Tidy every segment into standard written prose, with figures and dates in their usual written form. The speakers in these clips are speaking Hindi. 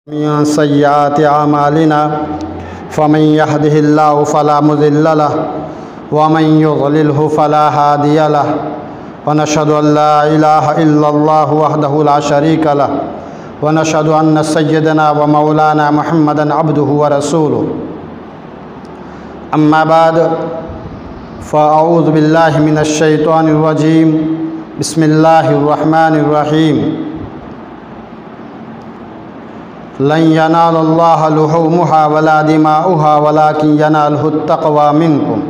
मिन सय्याति आमालिना फमन यहदिहिल्लाहु फला मुज़िल्ल लहु व मन युज़लिल्हु फला हादिय लहु व नशहदु अन ला इलाहा इल्लल्लाहु वहदहु ला शरीका लहु व नशहदु अन्न सय्यदना व मौलाना मुहम्मदन अब्दुहु व रसूलुहु अम्मा बाद फ़अऊज़ु बिल्लाहि मिनश शैतानिर रजीम बिस्मिल्लाहिर रहमानिर रहीम लन यनालल्लाह लुहूमुहा वला दिमाउहा वलाकिन यनालुहु तक़वा मिनकुम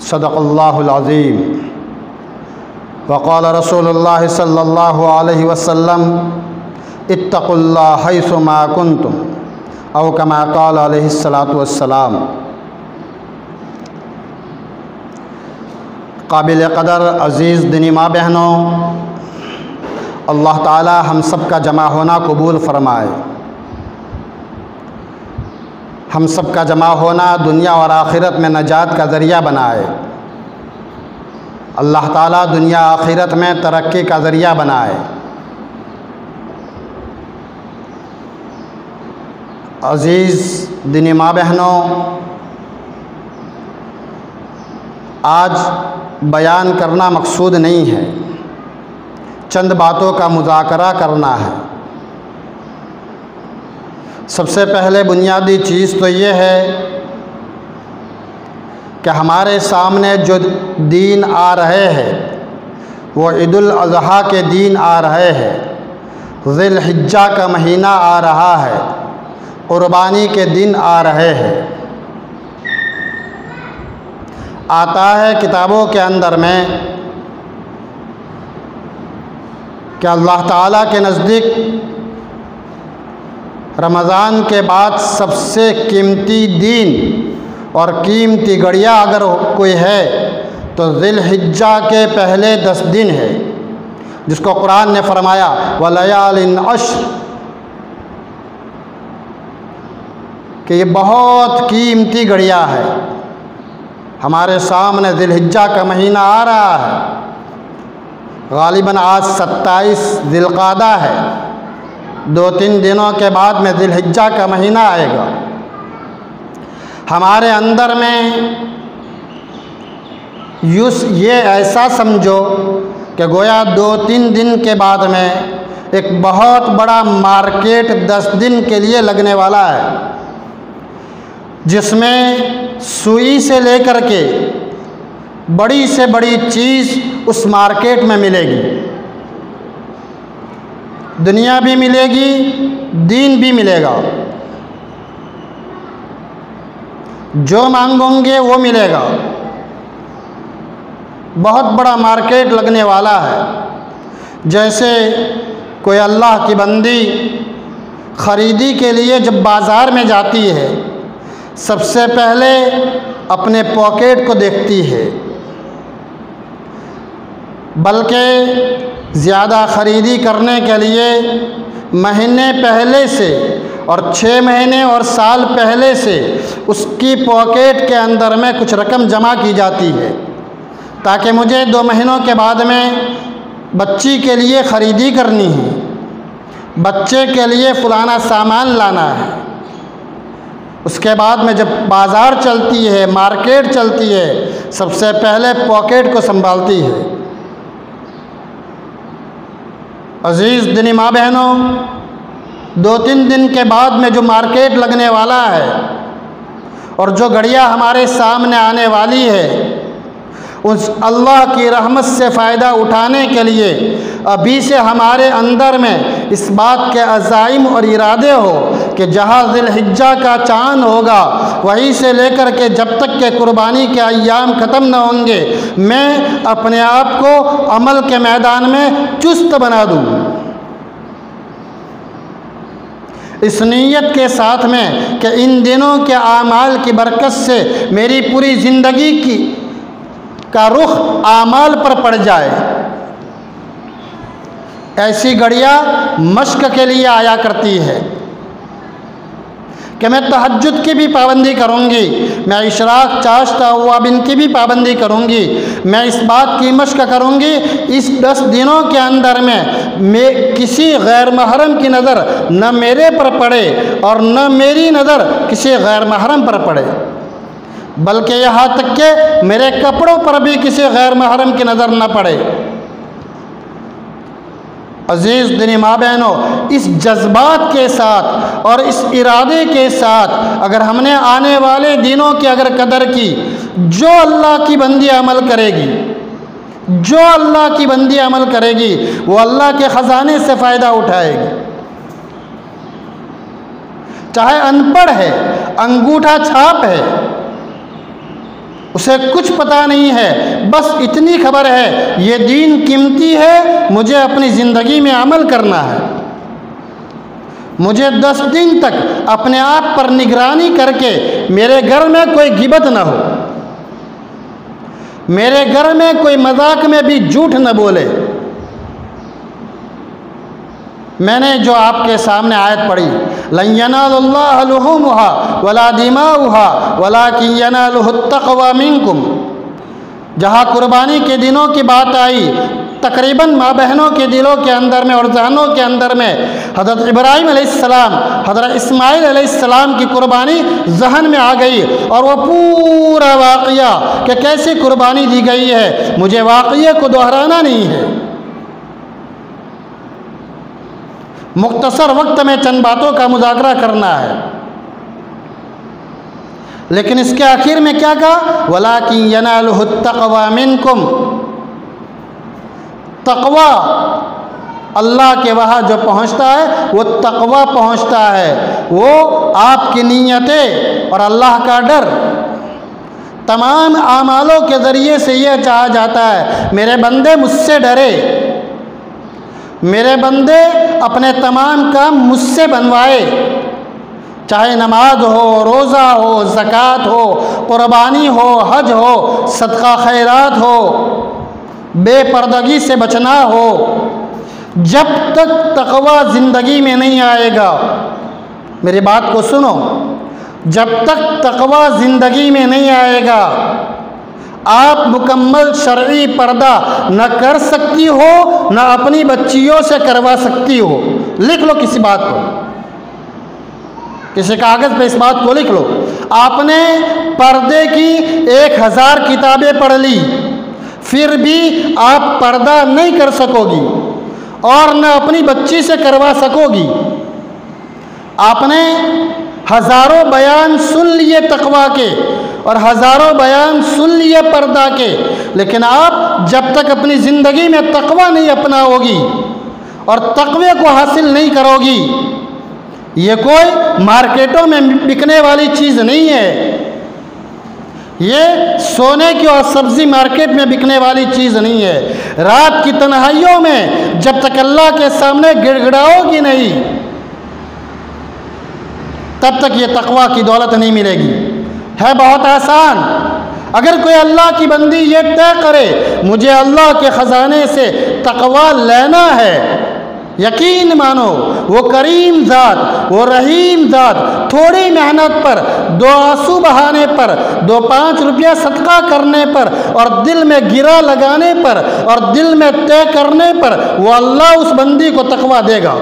सदक़ल्लाहुल अज़ीम वक़ाल रसूलुल्लाह सल्लल्लाहु अलैहि वसल्लम इत्तक़ुल्लाह हैसुमा कुन्तुम औ कमा क़ाल अलैहिस्सलातु वस्सलाम। काबिल क़दर अज़ीज़ दीनी माँ बहनों, अल्लाह ताला हम सब का जमा होना कबूल फ़रमाए। हम सब का जमा होना दुनिया और आखिरत में नजात का ज़रिया बनाए। अल्लाह ताला दुनिया आखिरत में तरक्की का ज़रिया बनाए। अज़ीज़ दीनी माँ बहनों, आज बयान करना मकसूद नहीं है, चंद बातों का मुज़ाकरा करना है। सबसे पहले बुनियादी चीज़ तो ये है कि हमारे सामने जो दीन आ रहे हैं वो ईदुल अज़हा के दिन आ रहे हैं, ज़िलहिज्जा का महीना आ रहा है, क़ुरबानी के दिन आ रहे हैं। आता है किताबों के अंदर में कि अल्लाह ताला के नज़दीक रमज़ान के बाद सबसे कीमती दिन और कीमती घड़ियाँ अगर कोई है तो ज़िलहिज्जा के पहले 10 दिन है, जिसको कुरान ने फरमाया वलयालिन अश्र, कि ये बहुत कीमती घड़ियाँ है। हमारे सामने ज़िलहिज्जा का महीना आ रहा है। गालिबन आज 27 ज़िलक़ादा है, 2-3 दिनों के बाद में ज़िलहिज्जा का महीना आएगा। हमारे अंदर में ये ऐसा समझो कि गोया 2-3 दिन के बाद में एक बहुत बड़ा मार्केट 10 दिन के लिए लगने वाला है, जिसमें सुई से लेकर के बड़ी से बड़ी चीज़ उस मार्केट में मिलेगी। दुनिया भी मिलेगी, दीन भी मिलेगा। जो मांगोगे वो मिलेगा। बहुत बड़ा मार्केट लगने वाला है। जैसे कोई अल्लाह की बंदी ख़रीदी के लिए जब बाज़ार में जाती है, सबसे पहले अपने पॉकेट को देखती है, बल्कि ज़्यादा ख़रीदी करने के लिए महीने पहले से और 6 महीने और साल पहले से उसकी पॉकेट के अंदर में कुछ रकम जमा की जाती है, ताकि मुझे 2 महीनों के बाद में बच्ची के लिए ख़रीदी करनी है, बच्चे के लिए फ़लाना सामान लाना है। उसके बाद में जब बाज़ार चलती है, मार्केट चलती है, सबसे पहले पॉकेट को संभालती है। अज़ीज़ दीनी माँ बहनों, 2-3 दिन के बाद में जो मार्केट लगने वाला है और जो घड़ियाँ हमारे सामने आने वाली है, उस अल्लाह की रहमत से फ़ायदा उठाने के लिए अभी से हमारे अंदर में इस बात के अज़ाइम और इरादे हो कि जहाँ ज़िलहिज्जा का चाँद होगा, वहीं से लेकर के जब तक के कुर्बानी के अय्याम ख़त्म न होंगे, मैं अपने आप को अमल के मैदान में चुस्त बना दूँ। इस नीयत के साथ में कि इन दिनों के आमाल की बरकत से मेरी पूरी ज़िंदगी का रुख आमाल पर पड़ जाए। ऐसी घड़ियाँ मश्क के लिए आया करती है कि मैं तहज्जुद की भी पाबंदी करूँगी, मैं इशराक चाश्ता अवाबिन की भी पाबंदी करूँगी, मैं इस बात की मश्क करूँगी इस 10 दिनों के अंदर में मैं किसी गैर महरम की नज़र न मेरे पर पड़े और न मेरी नज़र किसी गैर महरम पर पड़े, बल्कि यहाँ तक कि मेरे कपड़ों पर भी किसी गैर महरम की नज़र न पड़े। अज़ीज़ दीनी माँ बहनों, इस जज्बात के साथ और इस इरादे के साथ अगर हमने आने वाले दिनों की अगर कदर की, जो अल्लाह की बंदी अमल करेगी, जो अल्लाह की बंदी अमल करेगी वो अल्लाह के ख़जाने से फ़ायदा उठाएगी। चाहे अनपढ़ है, अंगूठा छाप है, उसे कुछ पता नहीं है, बस इतनी खबर है ये दीन कीमती है, मुझे अपनी ज़िंदगी में अमल करना है, मुझे 10 दिन तक अपने आप पर निगरानी करके मेरे घर में कोई गिबत ना हो, मेरे घर में कोई मजाक में भी झूठ न बोले। मैंने जो आपके सामने आयत पढ़ी, लन यनालुल्लाह लुहुमुहा वला दिमाउहा वलाकिन यनालुहु तक़वा मिनकुम, जहाँ कुर्बानी के दिनों की बात आई, तकरीबन माँ बहनों के दिलों के अंदर में और जहनों के अंदर में हज़रत इब्राहीम अलैहिस्सलाम, हज़रत इस्माइल अलैहिस्सलाम की कुर्बानी जहन में आ गई और वो पूरा वाक़या कि कैसे कुर्बानी दी गई है, मुझे वाक़ये को दोहराना नहीं है, मुख्तसर वक्त में चंद बातों का मुज़ाकरा करना है। लेकिन इसके आखिर में क्या कहा, वलाकिन यनालुहु तक़वा मिनकुम, तक़वा अल्लाह के वहाँ जो पहुँचता है वो तक़वा पहुँचता है, वो आपकी नीयतें और अल्लाह का डर, तमाम आमालों के ज़रिए से यह चाहा जाता है मेरे बंदे मुझसे डरे, मेरे बंदे अपने तमाम काम मुझसे बनवाए, चाहे नमाज हो, रोज़ा हो, ज़कात हो, कुर्बानी हो, हज हो, सदका खैरात हो, बेपर्दगी से बचना हो। जब तक तक़वा ज़िंदगी में नहीं आएगा, मेरी बात को सुनो, जब तक तक़वा ज़िंदगी में नहीं आएगा आप मुकम्मल शरई पर्दा न कर सकती हो, न अपनी बच्चियों से करवा सकती हो। लिख लो किसी बात को, किसी कागज़ पे इस बात को लिख लो। आपने पर्दे की 1000 किताबें पढ़ ली, फिर भी आप पर्दा नहीं कर सकोगी और न अपनी बच्ची से करवा सकोगी। आपने हज़ारों बयान सुन लिए तक़वा के और हज़ारों बयान सुन लिए पर्दा के, लेकिन आप जब तक अपनी ज़िंदगी में तक़वा नहीं अपनाओगी और तक़वे को हासिल नहीं करोगी, ये कोई मार्केटों में बिकने वाली चीज़ नहीं है, ये सोने की और सब्ज़ी मार्केट में बिकने वाली चीज़ नहीं है। रात की तन्हाइयों में जब तक अल्लाह के सामने गिड़गिड़ाओगी नहीं, तब तक ये तक़वा की दौलत नहीं मिलेगी। है बहुत आसान, अगर कोई अल्लाह की बंदी ये तय करे मुझे अल्लाह के ख़जाने से तक़वा लेना है, यकीन मानो वो करीम ज़ात, वो रहीम ज़ात थोड़ी मेहनत पर, 2 आंसू बहाने पर, 2-5 रुपया सदका करने पर और दिल में गिरा लगाने पर और दिल में तय करने पर वो अल्लाह उस बंदी को तक़वा देगा।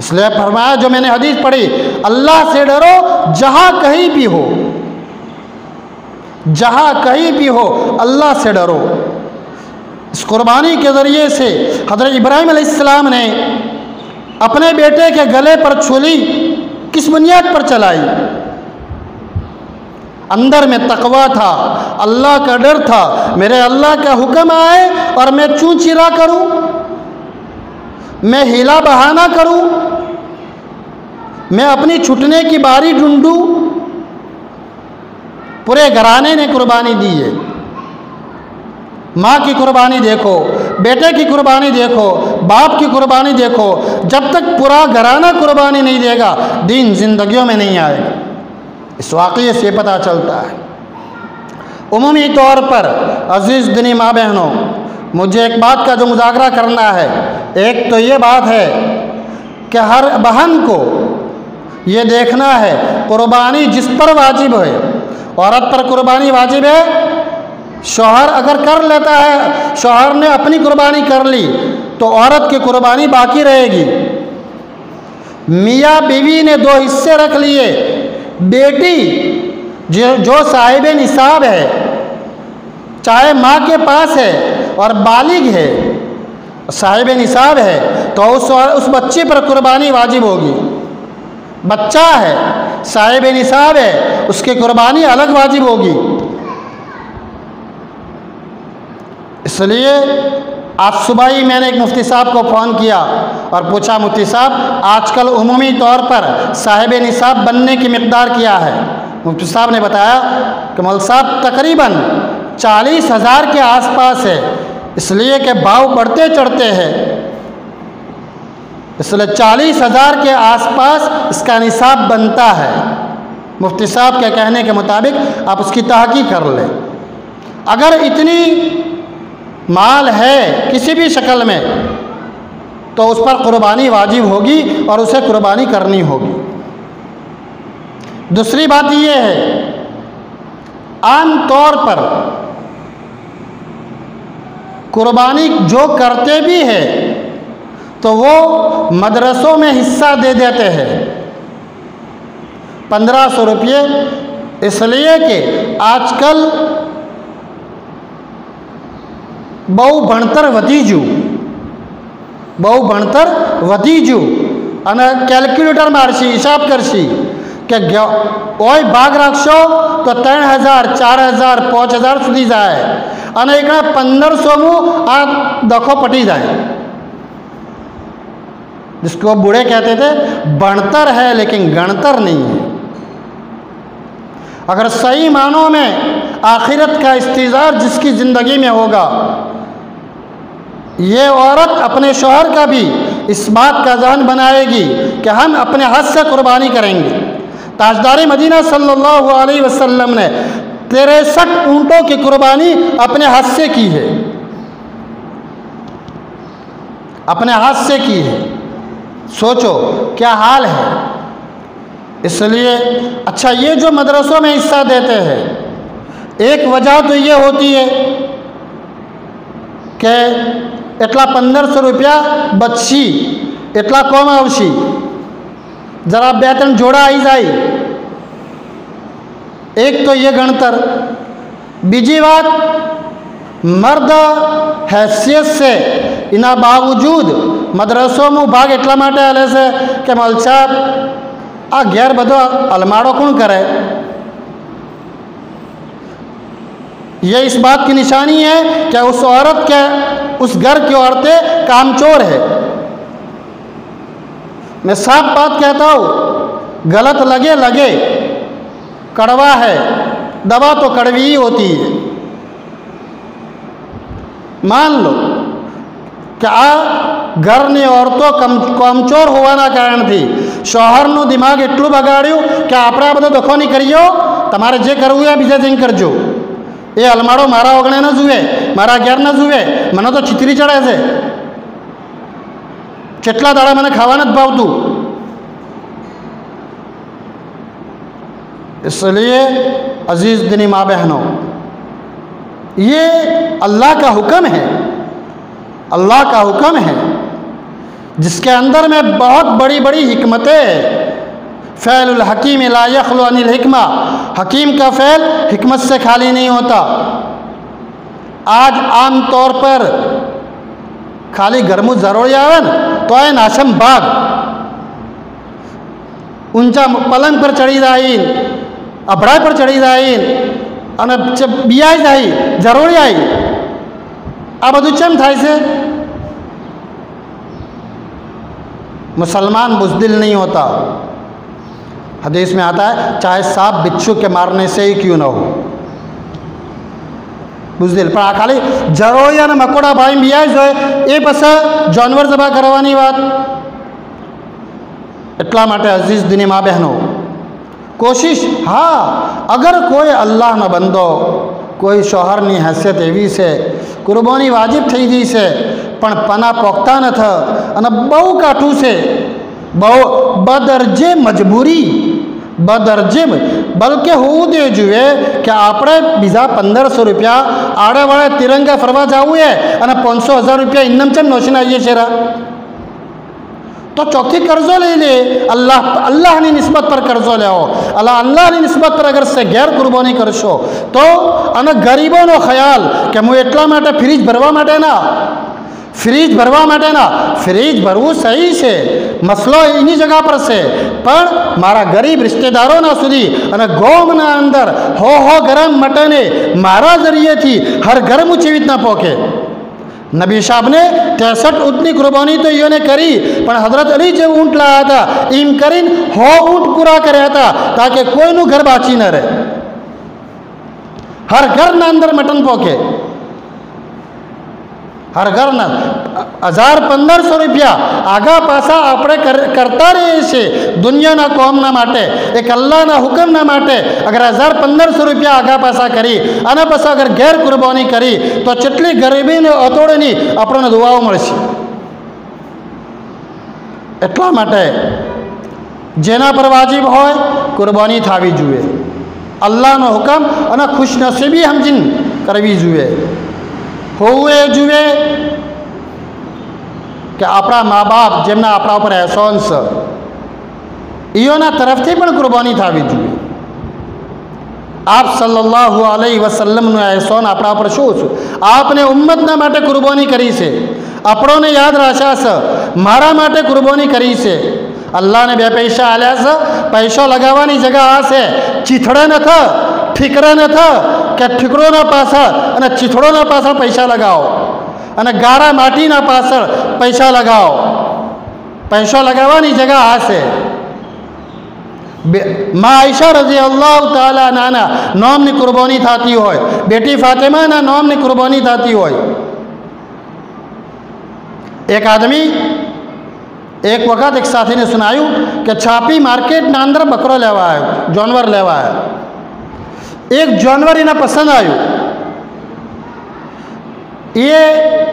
इसलिए फरमाया, जो मैंने हदीस पढ़ी, अल्लाह से डरो जहाँ कहीं भी हो, जहाँ कहीं भी हो अल्लाह से डरो। इस कुर्बानी के ज़रिए से हज़रत इब्राहीम अलैहिस्सलाम ने अपने बेटे के गले पर छुरी किस बुनियाद पर चलाई? अंदर में तक़वा था, अल्लाह का डर था, मेरे अल्लाह का हुक्म आए और मैं चूं चिरा करूं, मैं हिला बहाना करूं, मैं अपनी छुटने की बारी ढूंढूं। पूरे घराने ने कुर्बानी दी है। माँ की कुर्बानी देखो, बेटे की कुर्बानी देखो, बाप की कुर्बानी देखो। जब तक पूरा घराना कुर्बानी नहीं देगा, दीन जिंदगियों में नहीं आएगा। इस वाक़ये से पता चलता है। उमूमी तौर पर अज़ीज़ दीनी माँ बहनों, मुझे एक बात का जो मुज़ाकरा करना है, एक तो ये बात है कि हर बहन को ये देखना है कुर्बानी जिस पर वाजिब है, औरत पर कुर्बानी वाजिब है। शौहर अगर कर लेता है, शौहर ने अपनी कुर्बानी कर ली तो औरत की कुर्बानी बाकी रहेगी। मियाँ बीवी ने दो हिस्से रख लिए। बेटी जो साहिब निसाब है, चाहे माँ के पास है और बालिग है, साहिब निसाब है, तो उस बच्चे पर कुर्बानी वाजिब होगी। बच्चा है, साहिब निसाब है, उसकी कुर्बानी अलग वाजिब होगी। इसलिए आज सुबह ही मैंने एक मुफ्ती साहब को फ़ोन किया और पूछा, मुफ्ती साहब आजकल उमूमी तौर पर साहिब निसाब बनने की मिक़दार क्या है? मुफ्ती साहब ने बताया कि मौल साहब तकरीबन 40,000 के आसपास है, इसलिए कि भाव बढ़ते चढ़ते हैं, इसलिए 40,000 के आसपास इसका निसाब बनता है। मुफ्ती साहब के कहने के मुताबिक आप उसकी तहक़ीक़ कर लें। अगर इतनी माल है किसी भी शक्ल में तो उस पर कुर्बानी वाजिब होगी और उसे कुर्बानी करनी होगी। दूसरी बात ये है, आम तौर पर कुर्बानी जो करते भी हैं तो वो मदरसों में हिस्सा दे देते हैं 1500 रुपये, इसलिए कि आजकल बहु भणतर वतीजू અને કેલ્ક્યુલેટર મારશી, હિસાબ કરશી કે ઓય ભાગ રાખશો તો 3,000 4,000 5,000 સુધી જાય અને એકણા 1,500 આ દખો પટી જાય, जिसको बूढ़े कहते थे भणतर है लेकिन गणतर नहीं है। अगर सही मानों में आखिरत का इस्तिजार जिसकी ज़िंदगी में होगा, ये औरत अपने शौहर का भी इस बात का ज़हन बनाएगी कि हम अपने हद से कुर्बानी करेंगे। ताजदार मदीना सल्लल्लाहु अलैहि वसल्लम ने 63 ऊँटों की कुर्बानी अपने हाथ से की है, अपने हाथ से की है। सोचो क्या हाल है। इसलिए अच्छा, ये जो मदरसों में हिस्सा देते हैं, एक वजह तो ये होती है कि એટલા 1,500 रुपया बच्ची એટલા કોમ આવશી, जरा 2-3 जोड़ा आई जाए। एक तो ये गणतर, बीजी बात मर्द हैसियत से इना बावजूद मदरसों में भाग એટલા માટે આલે છે કે મૌલ સાહેબ આ ઘેર બધો અલમાડો કોણ કરે? ये इस बात की निशानी है कि उस औरत के, उस घर की औरतें कामचोर है। मैं साफ बात कहता हूँ, गलत लगे लगे, कड़वा है, दवा तो कड़वी ही होती है। मान लो कि आ घरनी औरतों कमचोर होवाना कारण थी शौहरનું દિમાગ એટલું બગાડ્યું કે આપણે આ બધો દખો નહીં કરીયો, તમારે જે કરવું એ બીજા જઈને કરજો, એ અલમાડો મારા ઓગણે ન જુએ, મારા ઘેર ન જુએ, મને તો ચીતરી ચડે છે, કેટલા દાડા મને ખાવા નથી ભાવતું। इसलिए अजीज़ दीनी माँ बहनों, ये अल्लाह का हुक्म है, अल्लाह का हुक्म है जिसके अंदर में बहुत बड़ी बड़ी हिकमतें हैं। फ़ैलुल हकीम ला यख़लु अनिल हिकमा, हकीम का फ़ैल हिकमत से खाली नहीं होता। आज आम तौर पर खाली गर्मू जरूरी आवे न तो है नाशम बाग ऊंचा पलंग पर चढ़ी जाई, अभड़ा पर चढ़ी जाई અને बियाई जाई, जरूरी आई। आ બધું કેમ થાય છે? मुसलमान बुज़दिल नहीं होता। हदीस में आता है चाहे सांप बिच्छू के मारने से ही क्यों ना हो, बुज़दिल पर आ खाली जरोई અને મકોડા ભાઈ બિયાઈ જોય એ પછી जानवर જબા કરવાની વાત। એટલા માટે અઝીઝ દીની મા બહેનો, कोशिश, हाँ, अगर कोई अल्लाह न बंदो, कोई शौहर ની हैसियत एवी से कुर्बानी वाजिब थी गई से પણ પના પોખતા નથી અને બહુ કાઠું છે, બહુ બદરજે મજબૂરી, બદરજે બલકે હોવું દે જોઈએ કે આપણે બીજા 1500 રૂપિયા આડે વાળે તિરંગા ફરવા જવું છે અને 500,000 રૂપિયા ઇન્નમ ચમ નોશીને આવીએ છીએ રા, तो चौथी कर्जो ले ले, अल्लाह ની નિસ્બત પર कर्जो લેવો, अल्लाह ની નિસ્બત પર અગર સે ગેર કુરબાની કરશો તો અને ગરીબોનો ખ્યાલ કે હું એટલા માટે ફ્રીજ ભરવા માટે ના, ફ્રીજ ભરવા માટે ના, ફ્રીજ ભરવું સહી છે, મસલો એની જગા પર છે, પણ મારા ગરીબ રિશ્તેદારોના સુધી અને ગોમના અંદર હો ગરમ મટને મારા જરિયેથી હર ઘર મુચીવિત ના પહોંચે। नबी साहब ने 63 ऊँटनी कुर्बानी तो इन्होंने करी, पर हजरत अली जो ऊँट लाया था इम करीन हो ऊँट पूरा कराया था ताकि कोई नु घर बाची न रहे, हर घर ना अंदर मटन पहुँचे, हर घर ना 1000-1500 રૂપિયા આગા પાછા આપણે કરતા રહીએ છીએ દુનિયાના કોમના માટે, એક અલ્લાહના હુકમના માટે। અગર 1000-1500 રૂપિયા આગા પાછા કરી અને પછી અગર ગેર કુરબાની કરી તો કેટલી ગરીબીને અતોડની આપણને દુઆઓ મળશે। એટલા માટે જેના પર વાજિબ હોય કુરબાની થવી જોઈએ, અલ્લાહનો હુકમ અને ખુશનસીબી સમજીને કરવી જોઈએ। હોવું એ જોઈએ કે આપણા મા બાપ જેમના આપણા ઉપર એહસાન છે ઈઓના તરફથી પણ કુરબાની થવી જોઈએ। आप सल्लल्लाहु अलैहि वसल्लमનું એહસાન આપણા ઉપર શું છે? આપને ઉમ્મતના માટે કુરબાની કરી છે, આપણોને યાદ રાખશે છે, મારા માટે કુરબાની કરી છે। અલ્લાહને 2 પૈસા આલ્યા છે, પૈસો લગાવવાની જગા આ છે, ચીથડે નથી, ઠીકરે નથી કે ઠીકરોના પાછળ અને ચીથડોના પાછળ પૈસા लगाओ અને ગારા માટીના પાછળ પૈસા लगाओ। પૈસો લગાવવાની જગા આ છે। माँ आयशा रजी अल्लाह ताला नाना नोमनी कुर्बानी थाती होय, बेटी फातिमा ना नोमनी कुर्बानी थाती होय। एक आदमी एक वक्त एक साथी ने सुनायु कि छापी मार्केट ना अंदर बकरो लेवा आयो, जानवर लेवा आयो। एक जानवर इन्हें पसंद आयु, ये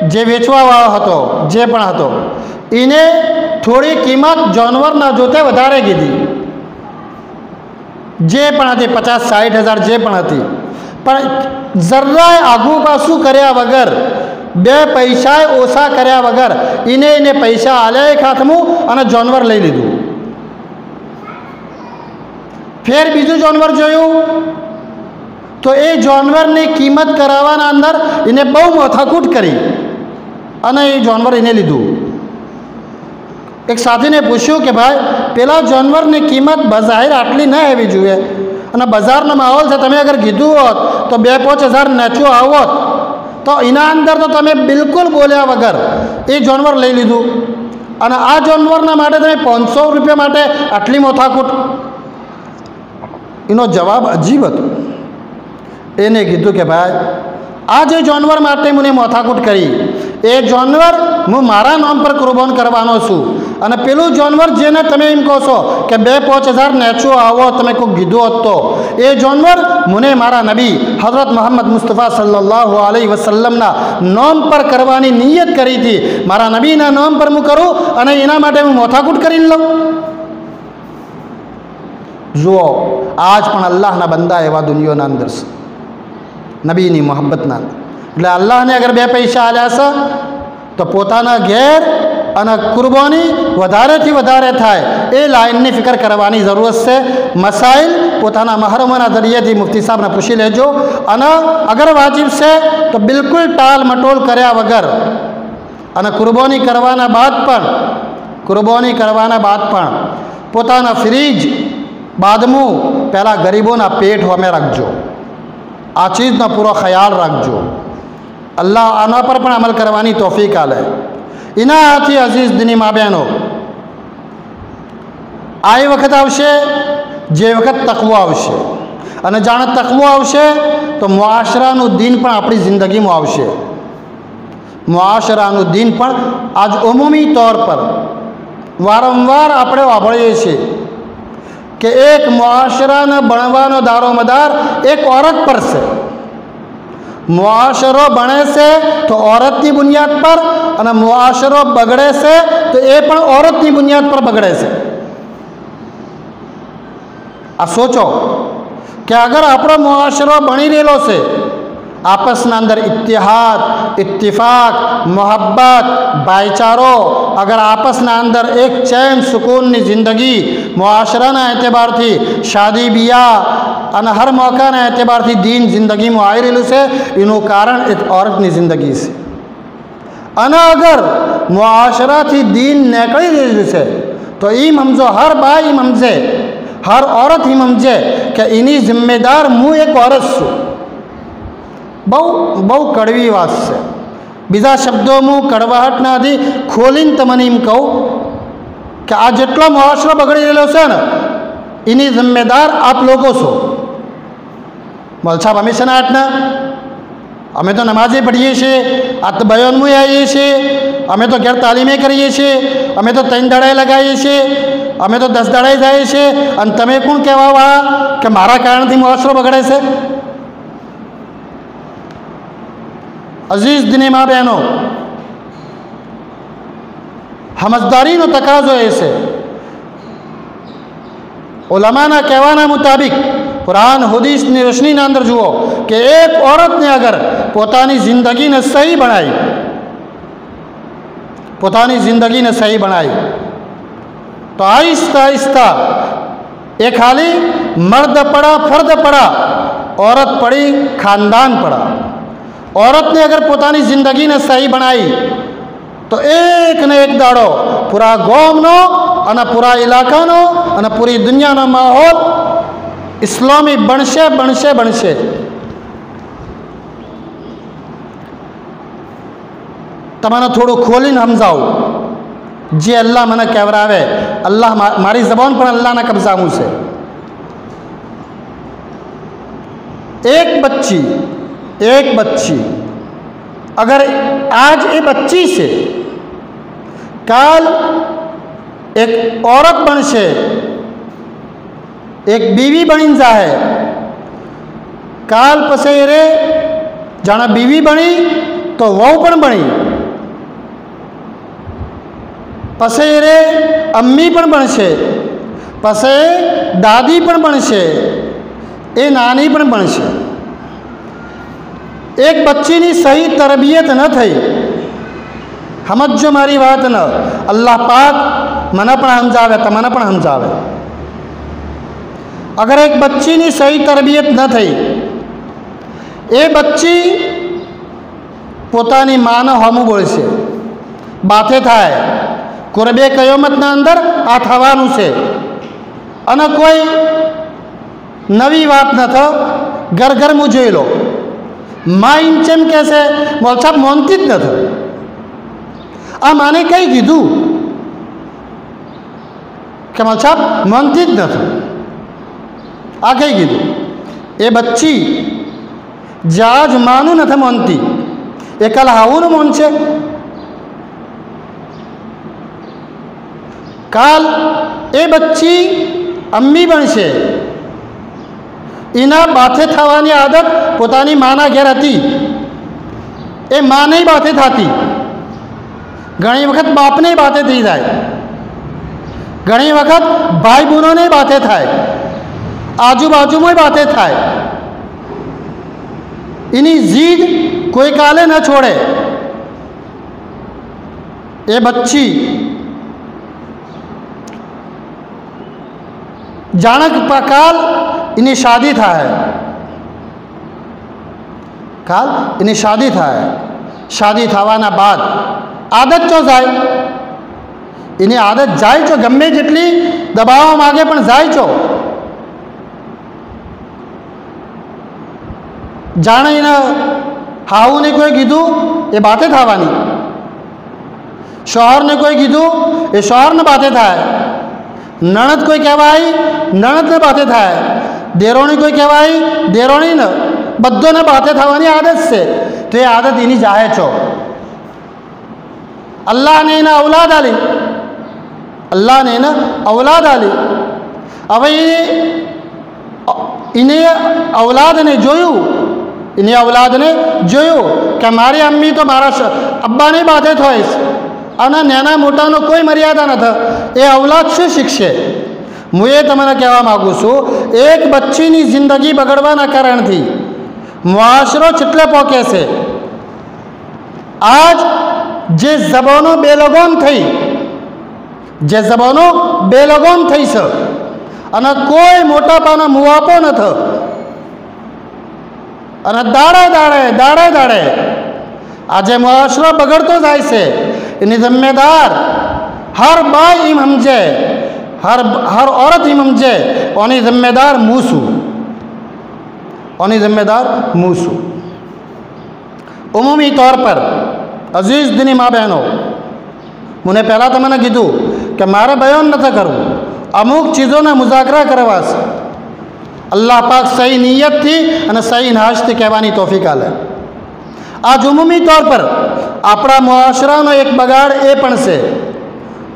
जे वेचवा वाळो हतो जे पण हतो इने थोड़ी कीमत जानवर ना जोते वधारे कीधी, जे पण हती 50-60 हज़ार जे पण हती, पण जर्राय आगू पाछू कर्या वगर 2 पैसा ओछा कर्या वगर इने पैसा आल्या एक हाथमू अने जानवर लई लीधुं। फेर बीजू जानवर जोयुं तो ए जानवरनी कीमत करावाना अंदर इने बहु माथाकूट करी अने ए जानवर इने लीधुं। एक साथी ने पूछ्યું કે ભાઈ પેલા જાનવરની કિંમત બજાહિર આટલી ન આવી જોઈએ અને બજારનો માહોલ છે, તમે અગર કીધું હોત તો 2-5 હજાર નેચો આવોત તો એના અંદર તો તમે બિલકુલ બોલ્યા વગર એ જાનવર લઈ લીધું અને આ જાનવરના માટે તમે 500 રૂપિયા માટે આટલી મોથાકૂટ। એનો જવાબ અજીબ હતો। એને કીધું કે ભાઈ આ જે જાનવર માટે મને મોથાકૂટ કરી એ જાનવર હું મારા નામ પર કુરબાન કરવાનો છું અને પેલું જાનવર જેને તમે એમ કહો છો કે 2-5 હજાર નેચો આવો તમે કોઈ કીધું હોત તો એ જાનવર મને મારા નબી હઝરત મોહમ્મદ મુસ્તફા સલ્લલ્લાહુ अलैहि वसल्लमના નામ પર કરવાની નિયત કરી હતી, મારા નબીના નામ પર હું કરું અને એના માટે હું મોથાકૂટ કરી લઉં। જુઓ આજ પણ અલ્લાહના બંદા એવા દુનિયાના અંદર છે નબીની મોહબ્બતના, એટલે અલ્લાહને અગર 2 પૈસા આલ્યા છે તો પોતાના ઘેર અને કુરબાની વધારેથી વધારે થાય એ લાઈનની ફિકર કરવાની જરૂરત છે। મસાઇલ પોતાના મહરમના જરિયેથી મુફ્તી સાહેબને પૂછી લેજો અને અગર વાજિબ છે તો બિલકુલ ટાલ મટોલ કર્યા વગર અને કુરબાની કરવાના બાદ પણ પોતાના ફ્રીજ બાદમું પહેલાં ગરીબોના પેટ હોમે રાખજો, આ ચીજનો પૂરો ખ્યાલ રાખજો। अल्लाह आना पर पण अमल करवानी तौफीक आले। इना हाथी अजीज दिनी माँ बहनों आई वक्त आवशे जे वक्त तकवो आवशे अने जाणे तकवो आवशे तो मुआशरानुं दीन पण आपणी जिंदगीमां आवशे। मुआशरानुं दीन पण आज उमूमी तौर पर वारंवार आपणे वापरीए छीए कि एक मुआशराने बनवानो दारोमदार एक औरत पर छे। मुआशरो बने से तो औरतनी बुनियाद पर અને मुआशरो बगड़े से तो ये पण औरतनी बुनियाद पर बगड़े से। आ सोचो कि अगर आपणो मुआशरो बनी रहेलो से आपसना अंदर इत्तेहाद, इत्तिफाक, मोहब्बत, भाईचारो, अगर आपसना अंदर एक चैन सुकून नी जिंदगी मुआशराना एतबार थी शादी बियाह अने हर मौकाना एतबार थी दीन जिंदगी में आई रहेलू से इनु कारण एक औरत नी जिंदगी से। अने अगर मुआशरा थी दीन निकली रहेलू से तो ईम समझो हर बाई ईम समझे, हर औरत ही समझे कि इनी जिम्मेदार मु एक औरत छू। बहु बहु कड़वी बात से बीजा शब्दों में कड़वाहट ना दी खोलीने तमने एम कहूँ कि आ जेटलो मुआशरो बगड़ी रहेलो छे ने इनी जिम्मेदार आप लोगों छो। बोल साहब हमेशा ना आटना अमे तो नमाजे पढ़ीए छे, आ तो बयान में आવીએ छे, अमे तो घर तालीमे करीए छे, अमे तो 3 दाड़े लगाईए छे, अमे तो 10 दाड़े जाए छे अने तमे कोण कहेवा वाळा कि मारा कारणथी मुआशरो बगड़े छे। अजीज दिनी माँ बहनों, समझदारी नो तकाजो ऐसे उलमाना कहवाना मुताबिक कुरान हदीस ની રોશનીના અંદર જુઓ કે એક औरतને अगर પોતાની જિંદગીને સહી બનાવી, પોતાની જિંદગીને સહી બનાવી तो आहिस्ता आहिस्ता ये खाली मर्द पड़ा, फर्द पड़ा, औरत पड़ी, खानदान पड़ा। औरत ने अगर पोतानी जिंदगी ने सही बनाई तो एक ने एक दाड़ो पूरा गाँव नो अने पूरा इलाका नो अने पूरी दुनिया नो माहौल इस्लामी बनशे बनशे बनशे। तमने थोड़ू खोली समझाऊँ जे अल्लाह मने कहवरावे, अल्लाह मारी जबान पर अल्लाह ना कब्जा मुँह से। एक बच्ची अगर आज ये बच्ची से काल एक औरत बनशे, एक बीवी बनी जाए, काल पसे रे जाना बीवी बनी तो वहू पण बनी, पसे रे अम्मी पण बनशे, पसे दादी पण बनशे, ए नानी पण बनशे। एक बच्ची नी सही तरबियत न थई, समझो मारी बात न, अल्लाह पाक मने पण समझावे तमने पण समझावे। अगर एक बच्ची नी सही तरबियत न थई, ए बच्ची पोतानी माने हमू बोलशे, बाते थाय, कुरबे कयामतना अंदर आ थवानुं छे अने कोई नवी बात न थो। घर घर में जोई लो माँ इंचम कैसे बोल साहब मानती ज न थो, आ माने कई कीधु कि बोल साहब मानती ज न थो, आ कई कीधु। ए बच्ची जाज मानू न मानती, ए कल हाऊ न मन छे, काल ए बच्ची अम्मी बनशे, इना बाते थवानी आदत पोतानी माना घेर हती, ए मां नहीं बाते थाती, घणी वखत बाप ने बाते थी जाए, घणी वखत भाई बहनों ने बाते थाय, आजू बाजू में बाते थाय। इनी जीद कोई काले न छोड़े। ए बच्ची जानक काल इन्हें शादी था है, काल इन्हें शादी था है, शादी थवाना बाद आदत चो जाए, इन्हें आदत जाए चो गमे जेटली दबाव मांगे पण जाए चो। जाने इने हाऊ ने कोई कीधु ये बातें थवानी, शोहर ने कोई कीधु ये शोहर ने बातें थाय, नणद कोई कहवाई नणद ने बातें थाय, देरोणी कोई कहवाई देरोणी ने, बद्धों ने बातें थवानी आदत से। तो ये आदत इनी जाए छो। अल्लाह ने इन्हें औलाद आली, अल्लाह ने इन्हें औलाद आली, अब इन्हें औलाद ने जोयू એની અવલાદને જોયું કે મારી અમ્મી તો મારા અબ્બાની બાધે થોઈશ અને નાના મોટાનો કોઈ મર્યાદા નથી. એ અવલાદ શું શીખશે? હું એ તમને કહેવા માગું છું, એક બચ્ચીની જિંદગી બગડવાના કારણથી મુઆશરો ચેટલે પોકે છે. આજ જે જબાનો બેલગામ થઈ, જે જબાનો બેલગામ થઈ છે અને કોઈ મોટા પાના મુવાપો નથી અને દાડે આજે મુઆશરો બગડતો જાય છે. એની જિમ્મેદાર હર બાઈ એમ સમજે, हर औरत ही समझे ओनी जिम्मेदार मूसू. उमूमी तौर पर अजीज दिनी माँ बहनों, मुझे पहला तो मैंने कीधु कि मारे बयान न करूँ, अमुक चीज़ों ने मुजाकरा करवा. अल्लाह पाक सही नीयत थी और सही नाश थी कहवानी तौफीक आले. आज उमूमी तौर पर अपना मुआशरानो एक बगाड़ ए पण से,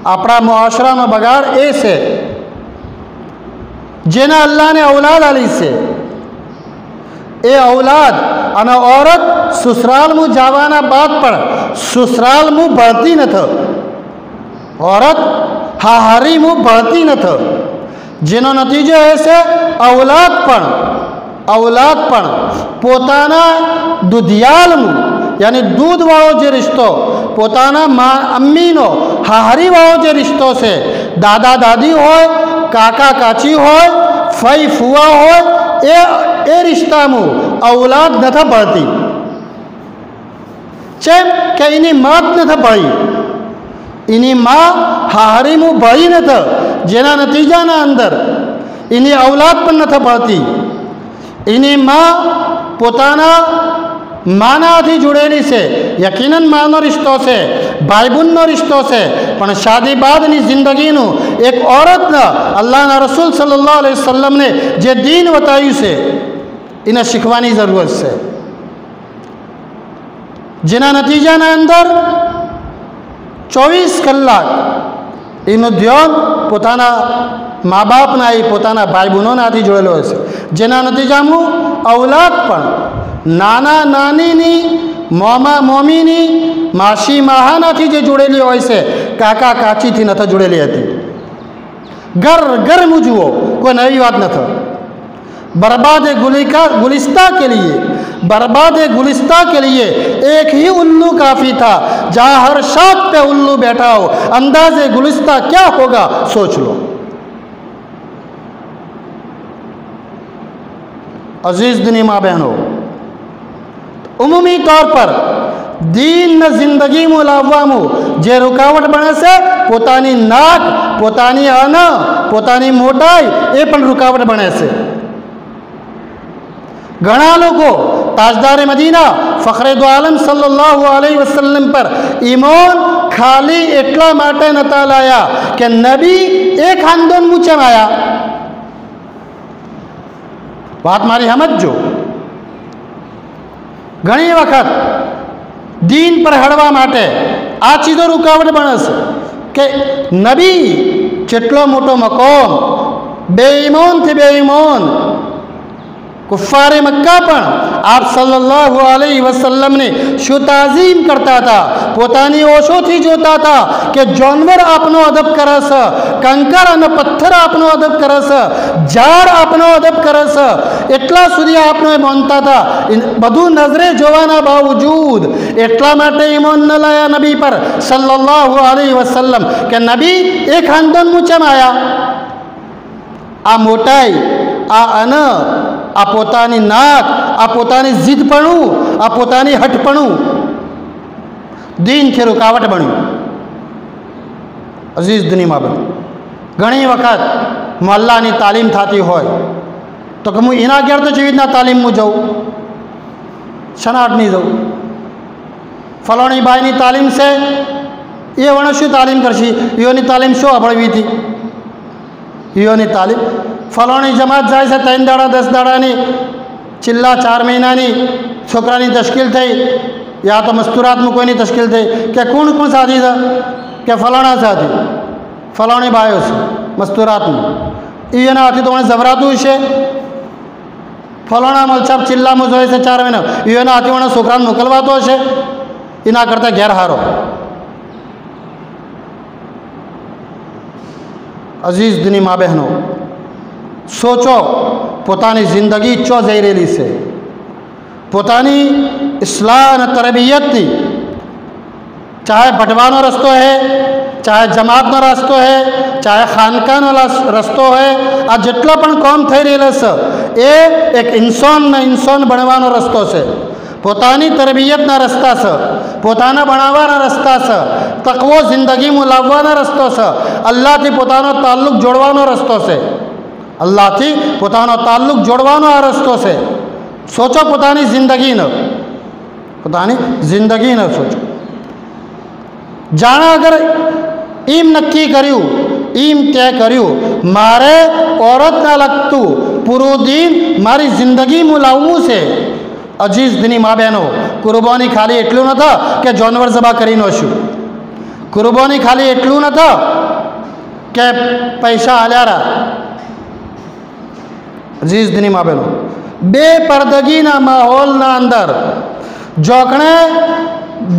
अपना मुआशरानो बगाड़ ए से जेना अल्लाह ने औलाद आली से ए औलाद અને औरत ससुराल में जावाना बाद पर ससुराल में बढ़ती न थ. औरत हाहारी में बढ़ती न थ, જેનો નતીજો એ છે औलाद पण પોતાના દુધિયાલનું यानी दूध वालों जो रिश्तो पोताना माँ अम्मी नो हाहारी वालों जो रिश्तो से दादा दादी हो, काका काची हो, फई फुआ हो, ए रिश्ता में औलाद न था बढ़ती. चेम के इनी मात न था बढ़ी, इनी माँ हाहारी में बढ़ी न था, जेना नतीजा ना अंदर इनी औलाद पर न था बढ़ती. इनी माँ पोताना मानाथी जुड़ेली से, यकीनन मानो रिश्तो से, भाई बहननो रिश्तो से, पण शादी बादनी जिंदगीनु एक औरत न अल्लाहना रसूल सल्लल्लाहु अलैहि वसल्लम ने जे दीन बतायु से इन्हें सीखवानी जरूरत से. जेना नतीजाना अंदर 24 कलाक એનું ધ્યાન પોતાના મા બાપના એ પોતાના ભાઈ બહેનોનાથી જોડેલો હોય છે. જેના નતીજામાં औलाद પણ નાના નાનીની, મોમા મોમીની, માસી માહાનાથી જે જોડેલી હોય છે, કાકા કાચીથી નથી જોડેલી હતી. घर में जुओ, कोई नई बात न था. बर्बाद गुलिस्ता के लिए एक ही उल्लू काफ़ी था. जहाँ हर शाख पे उल्लू बैठा हो, अंदाज़े गुलिस्ता क्या होगा सोच लो. अजीज़ दिनी माँ बहनों, उमूमी तौर पर दीन न जिंदगी में लाववा में जे रुकावट बने से पोतानी नाक, पोतानी आना, पोतानी मोटाई ए पण रुकावट बने से. घणा लोगों ताजदार मदीना फ़ख्रे दो आलम सल्लल्लाहु अलैहि वसल्लम पर ईमान खाली एटला माटे नता लाया कि नबी एक खानदान मूचे आया. बात मारी समझो. घणी वखत दीन पर हड़वा माटे आ चीज़ों रुकावट बने से कि नबी चेटलो मोटो मकोम बेईमान थे, बेईमान कुफ्फारे मक्का पर आप सल्लल्लाहु अलैहि वसल्लम ने शु ताज़ीम करता था, पोतानी ओशो थी जोता था कि जानवर अपनो अदब करे स, कंकर अने पत्थर अपनो अदब करे स, झाड़ अपनो अदब करे स, एटला सुधी आपनो मानता था. बधु नजरे जोवाना बावजूद एटला माटे ईमान न लाया नबी पर सल्लल्लाहु अलैहि वसल्लम के नबी एक खानदान मूचम आया. आ मोटाई, आ अन, आ पोतानी नाक, आ पोतानी जिदपणु, आ पोतानी हटपणु दीन के रुकावट बन्यु. अजीज दिनी माँ बहन, घणी वखत मोहल्लानी तालीम थती होय तो कि हूँ एना घेर तो केवी रीतना तालीम में जाऊँ, शनाट नहीं जाऊँ. फलाणी बाईनी तालीम से ये वण शू तालीम करशी, योनी तालीम शो अभळवी थी. योनी तालीम फलाणी जमात जाए से 3 दाड़ा 10 दाड़ा चिल्ला 4 महीना छोकरानी तश्कील थी, या तो मस्तूरात में कोई नहीं तश्कील थी कि कौन कौन साथी था कि फलाना साथी फलाणी बायो से मस्तूरात में ये ना आती तो जबरातू है ફલાણા મલછાપ ચિલ્લામાં જોઈએ છે 4 મહિના, એના હાથીવાળા છોકરાને મોકલવાતો હશે, એના કરતાં ઘેર હારો. અઝીઝ દિની મા બહેનો, સોચો પોતાની જિંદગી ચો જઈ રહેલી છે. પોતાની ઇસ્લાહ અને તરબિયતની, ચાહે ભટવાનો રસ્તો હે, ચાહે જમાતનો રસ્તો હે, ચાહે ખાનકાનો રસ્તો હે, આ જેટલા પણ કામ થઈ રહેલા છે એ એક ઇન્સાન બનવાનો રસ્તો છે. પોતાની તરબિયતના રસ્તા છે, પોતાના બનાવવાના રસ્તા છે, તકવો જિંદગીમાં લાવવાના રસ્તો છે, અલ્લાહથી પોતાનો તાલ્લુક જોડવાનો રસ્તો છે. અલ્લાહથી પોતાનો તાલ્લુક જોડવાનો આ રસ્તો છે. સોચો પોતાની જિંદગીનો સોચો. જાણે અગર એમ નક્કી કર્યું, એમ તય કર્યું, મારે ઓરતના લગતું પૂરું દિન મારી જિંદગીમાં લાવવું છે. અજીઝ દિની મા બહેનો, કુરબાની ખાલી એટલું નથી કે જાનવર જબા કરી નાખ્યું. કુરબાની ખાલી એટલું નથી કે પૈસા હાલ્યારા. અજીઝ દિની મા બહેનો, બેપરદગીના માહોલના અંદર જોખણે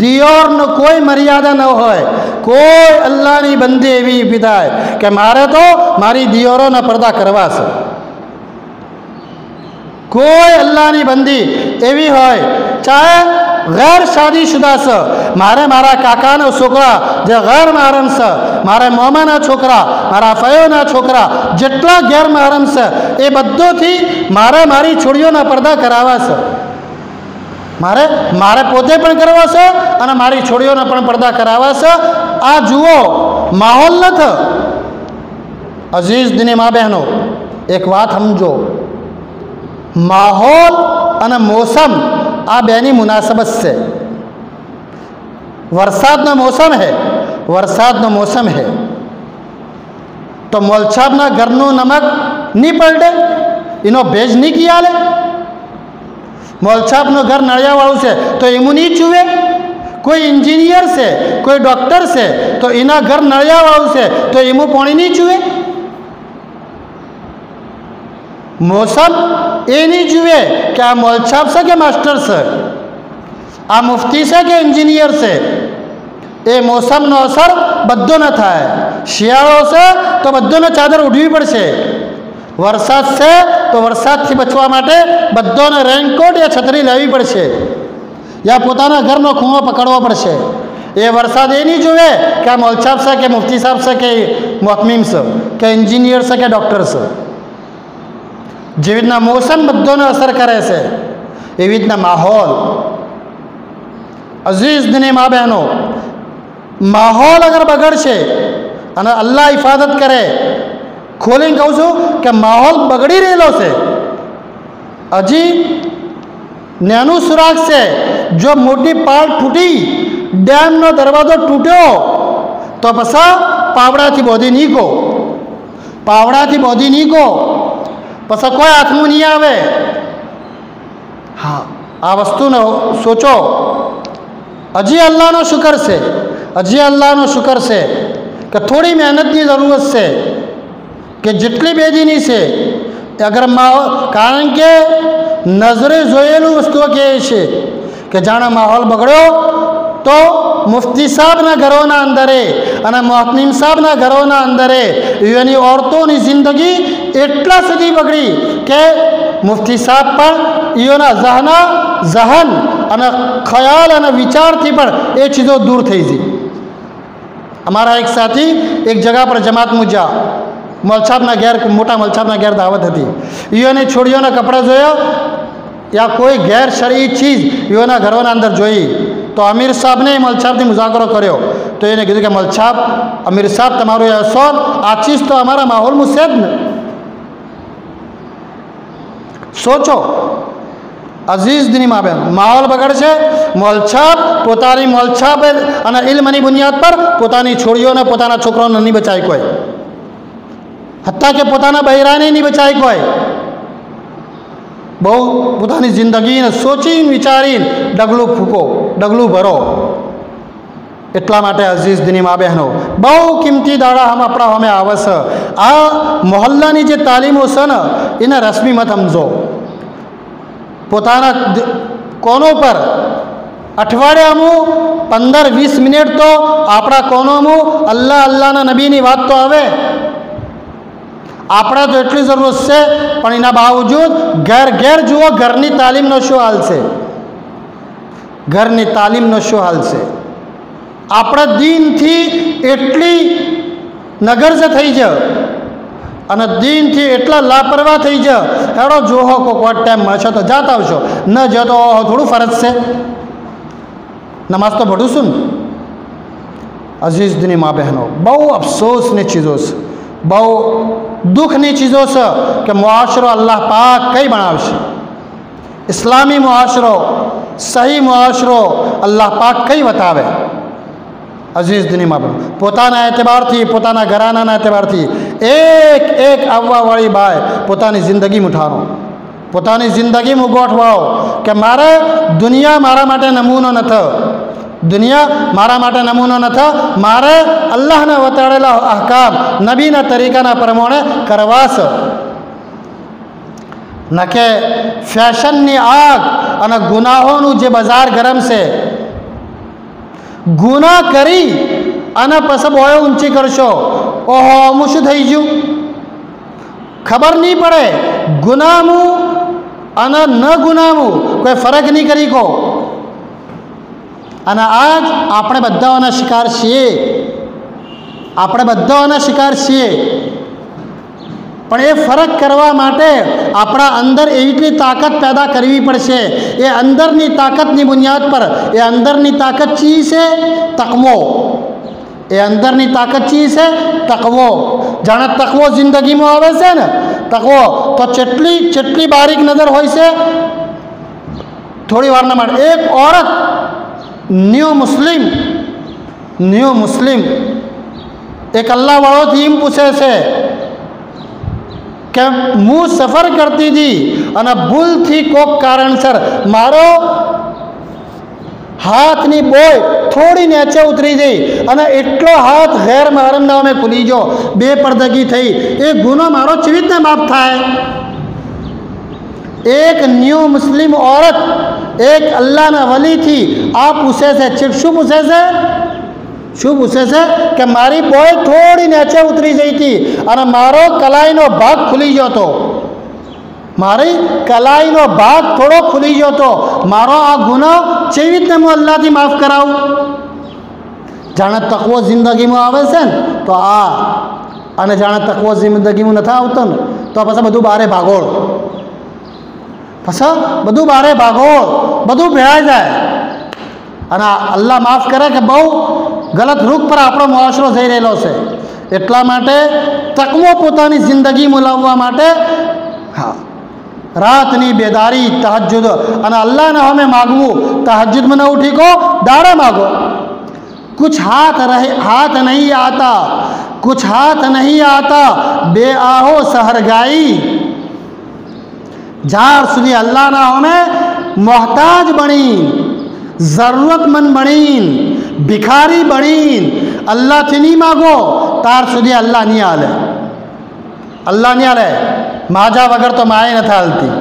દિયોરનો કોઈ મર્યાદા ન હોય, કોઈ અલ્લાહની બંદી એવી ઊભી થાય કે મારે તો મારી દિયોરોના પડદા કરવા છે. કોઈ અલ્લાહની બંદી એવી હોય, ચાહે ગેર શાદીશુદા છે, મારે મારા કાકાના છોકરા જે ગેર મહરમ છે, મારે મોમાના છોકરા, મારા ફયોના છોકરા જેટલા ગેર મહરમ છે એ બધોથી મારે મારી છોડીઓના પડદા કરાવવા છે. મારે પોતે પણ કરવા છે અને મારી છોડીઓના પણ પડદા કરાવવા છે. આ જુઓ માહોલ નથી. અઝીઝ દિની મા બહેનો, એક વાત સમજો, માહોલ અને મોસમ આ બેની મુનાસબત છે. વરસાદનો મોસમ હે તો મોલછાપના ઘરનું નમક નહીં પલટે, એનો ભેજ નહીં કિયાલે. મોલછાપનું ઘર નળિયાવાળું છે તો એમું નહીં ચૂવે. કોઈ એન્જિનિયર છે, કોઈ ડૉક્ટર છે તો એના ઘર નળિયાવાળું છે તો એમું પાણી નહીં ચૂવે. મોસમ એ નહીં જુએ કે આ મોલછાપ છે કે માસ્ટર છે, આ મુફતી છે કે એન્જિનિયર છે. એ મોસમનો અસર બધો ન થાય. શિયાળો છે તો બધોને ચાદર ઉઠવી પડશે. વરસાદ છે તો વરસાદથી બચવા માટે બધોને રેનકોટ યા છત્રી લેવી પડશે, યા પોતાના ઘરનો ખૂણો પકડવો પડશે. એ વરસાદ એ નહીં જુએ કે આ મોલછાપ છે કે મુફતી સાહેબ છે કે મોહતમીમ છે કે એન્જિનિયર છે કે ડૉક્ટર છે. જેવી રીતના મોસમ બધોને અસર કરે છે, એવી રીતના માહોલ. અઝીઝ દિની મા બહેનો, માહોલ અગર બગડશે અને અલ્લાહ હિફાજત કરે, ખોલીને કહું છું કે માહોલ બગડી રહેલો છે. હજી નાનું સુરાખ છે, જો મોટી પાળ તૂટી, ડેમનો દરવાજો તૂટ્યો તો પછી પાવડાથી બોધી નીકો, પછી કોઈ હાથમાં નહીં આવે. હા, આ વસ્તુને સોચો. હજી અલ્લાહનો શુકર છે કે થોડી મહેનતની જરૂરત છે, કે જેટલી બેદીની છે અગર કારણ કે નજરે જોયેલું વસ્તુઓ કહે છે કે જાણે માહોલ બગડ્યો તો મુફતી સાહેબના ઘરોના અંદરે અને મોહતમીમ સાહેબના ઘરોના અંદરે એની ઓરતોની જિંદગી એટલા સુધી બગડી કે મુફતી સાહેબ પણ એઓના જહન અને ખ્યાલ અને વિચારથી પણ એ ચીજો દૂર થઈ ગઈ. અમારા એક સાથી એક જગા પર જમાત મુજા મોટા મલછાપના ઘેર દાવત હતી. એઓની છોડીઓના કપડાં જોયા યા કોઈ ગેર શરઈ ચીજ એઓના ઘરોના અંદર જોઈ તો અમીર સાહેબને મલછાપથી મુઝાકરો કર્યો. તો એને કીધું કે મલછાપ, અમીર સાહેબ તમારું અસર આ ચીજ તો અમારા માહોલમાં છે જ ને. સોચો અઝીઝ દિની મા બહેન, માહોલ બગડશે. પોતાની મોલછાપ અને ઇલ્મની બુનિયાદ પર પોતાની છોડીઓને, પોતાના છોકરાઓને નહીં બચાય કોઈ, હત્તા કે પોતાના બહેરાને નહીં બચાય કોઈ. બહુ પોતાની જિંદગીને સોચીને વિચારીને ડગલું ભરો. એટલા માટે અઝીઝ દિની મા બહેનો, બહુ કિંમતી દાડા આપણા સામે આવે છે. આ મોહલ્લાની જે તાલીમો છે ને એને રસમી મત સમજો. પોતાના કોનો પર અઠવાડિયામાં 15-20 મિનિટ તો આપણા કોનોમાં અલ્લાહ અલ્લાહના નબીની વાત તો આવે. આપણે તો એટલી જરૂરત છે, પણ એના બાવજૂદ ઘેર ઘેર જુઓ ઘરની તાલીમનો શું હાલ છે. ઘરની તાલીમનો શું હાલ છે. આપણા દીનથી એટલી નગરજ થઈ જ અને દીનથી એટલા લાપરવાહ થઈ જ. એડો જોહો કોઈક વાર ટાઈમ મળશે તો જાતા આવશો, ન જતો થોડું ફરજ છે. નમાઝ તો ભણું છું ને. અઝીઝ દિની મા બહેનો, બહુ અફસોસની ચીજો છે, બહુ દુઃખની ચીજો છે કે મુઆશરો અલ્લાહ પાક કઈ બનાવશે. ઇસ્લામી મુઆશરો, સહી મુઆશરો અલ્લાહ પાક કઈ બતાવે. અઝીઝ દિની મા બહેનો, પોતાના એતબારથી, પોતાના ઘરાનાના એતબારથી એક એક આવવાવાળી બાય પોતાની જિંદગી ઉઠાવો, પોતાની જિંદગીમાં ગોઠવાઓ કે મારે દુનિયા મારા માટે નમૂનો નથી, દુનિયા મારા માટે નમૂનો નથી. મારે અલ્લાહના વતાડેલા અહકામ નબીના તરીકાના પ્રમાણે કરવા છે. ન કે ફેશનની આગ અને ગુનાહોનું જે બજાર ગરમ છે. ગુના કરી અને પછી બોયો ઊંચી કરશો, ઓહો હું શું થઈ ગયું, ખબર નહીં પડે. ગુનામું અને ન ગુનામું કોઈ ફરક નહીં કરી કહો. અને આજ આપણે બધાઓના શિકાર છીએ, આપણે બધાઓના શિકાર છીએ. પણ એ ફરક કરવા માટે આપણા અંદર એટલી તાકાત પેદા કરવી પડશે. એ અંદરની તાકાતની બુનિયાદ પર, એ અંદરની તાકાત ચી છે? તકવો. એ અંદરની તાકાત ચી છે? તકવો. જાણે તકવો જિંદગીમાં આવે છે ને, તકવો તો ચેટલી બારીક નજર હોય છે. થોડી વારના માટે એક औरत ન્યૂ મુસ્લિમ એક અલ્લાહવાળોથી એમ પૂછે છે કે હું સફર કરતી હતી અને ભૂલથી કોઈક કારણસર મારો હાથની બોય થોડી નીચે ઉતરી ગઈ અને એટલો હાથ ગેર મહરમ નામે ખુલી ગયો, બેપરદગી થઈ. એ ગુનો મારો કેવી રીતે માફ થાય? એક ન્યૂ મુસ્લિમ औरत એક અલ્લાહના વલીથી આ પૂછે છે. શું પૂછે છે? શું પૂછે છે કે મારી બોય થોડી નીચે ઉતરી ગઈ હતી અને મારો કલાઈનો ભાગ ખુલી ગયો હતો, મારી કલાઈનો ભાગ થોડો ખુલી ગયો હતો. મારો આ ગુનો કેવી રીતે હું અલ્લાહથી માફ કરાવું? જાણે તકવો જિંદગીમાં આવે છે ને તો આ, અને જાણે તકવો જિંદગીમાં નથી આવતો ને તો પછી બધું બારે ભાગોળ, પછી બધું બારે ભાગોળ, બધું ભેળાઈ જાય. અને અલ્લાહ માફ કરે કે બહુ ગલત રૂખ પર આપણો મુઆશરો જઈ રહેલો છે. એટલા માટે તકવો પોતાની જિંદગીમાં લાવવા માટે રાતની બેદારી, તહજ્જુદ અને અલ્લાહને હમે માગવું. તહજ્જુદમાં ન ઉઠી કો દાડે માગો. कुछ हाथ नहीं आता, कुछ हाथ नहीं आता बे आहो सहरगाई. જ્યાર સુધી અલ્લાહના હમે મોહતાજ બની, જરૂરતમંદ બની, ભિખારી બની અલ્લાહથી નહીં માગો ત્યાર સુધી અલ્લાહ નહીં હાલે. અલ્લાહ નહીં હાલે. માજા વગર તો માએ નથી હાલતી.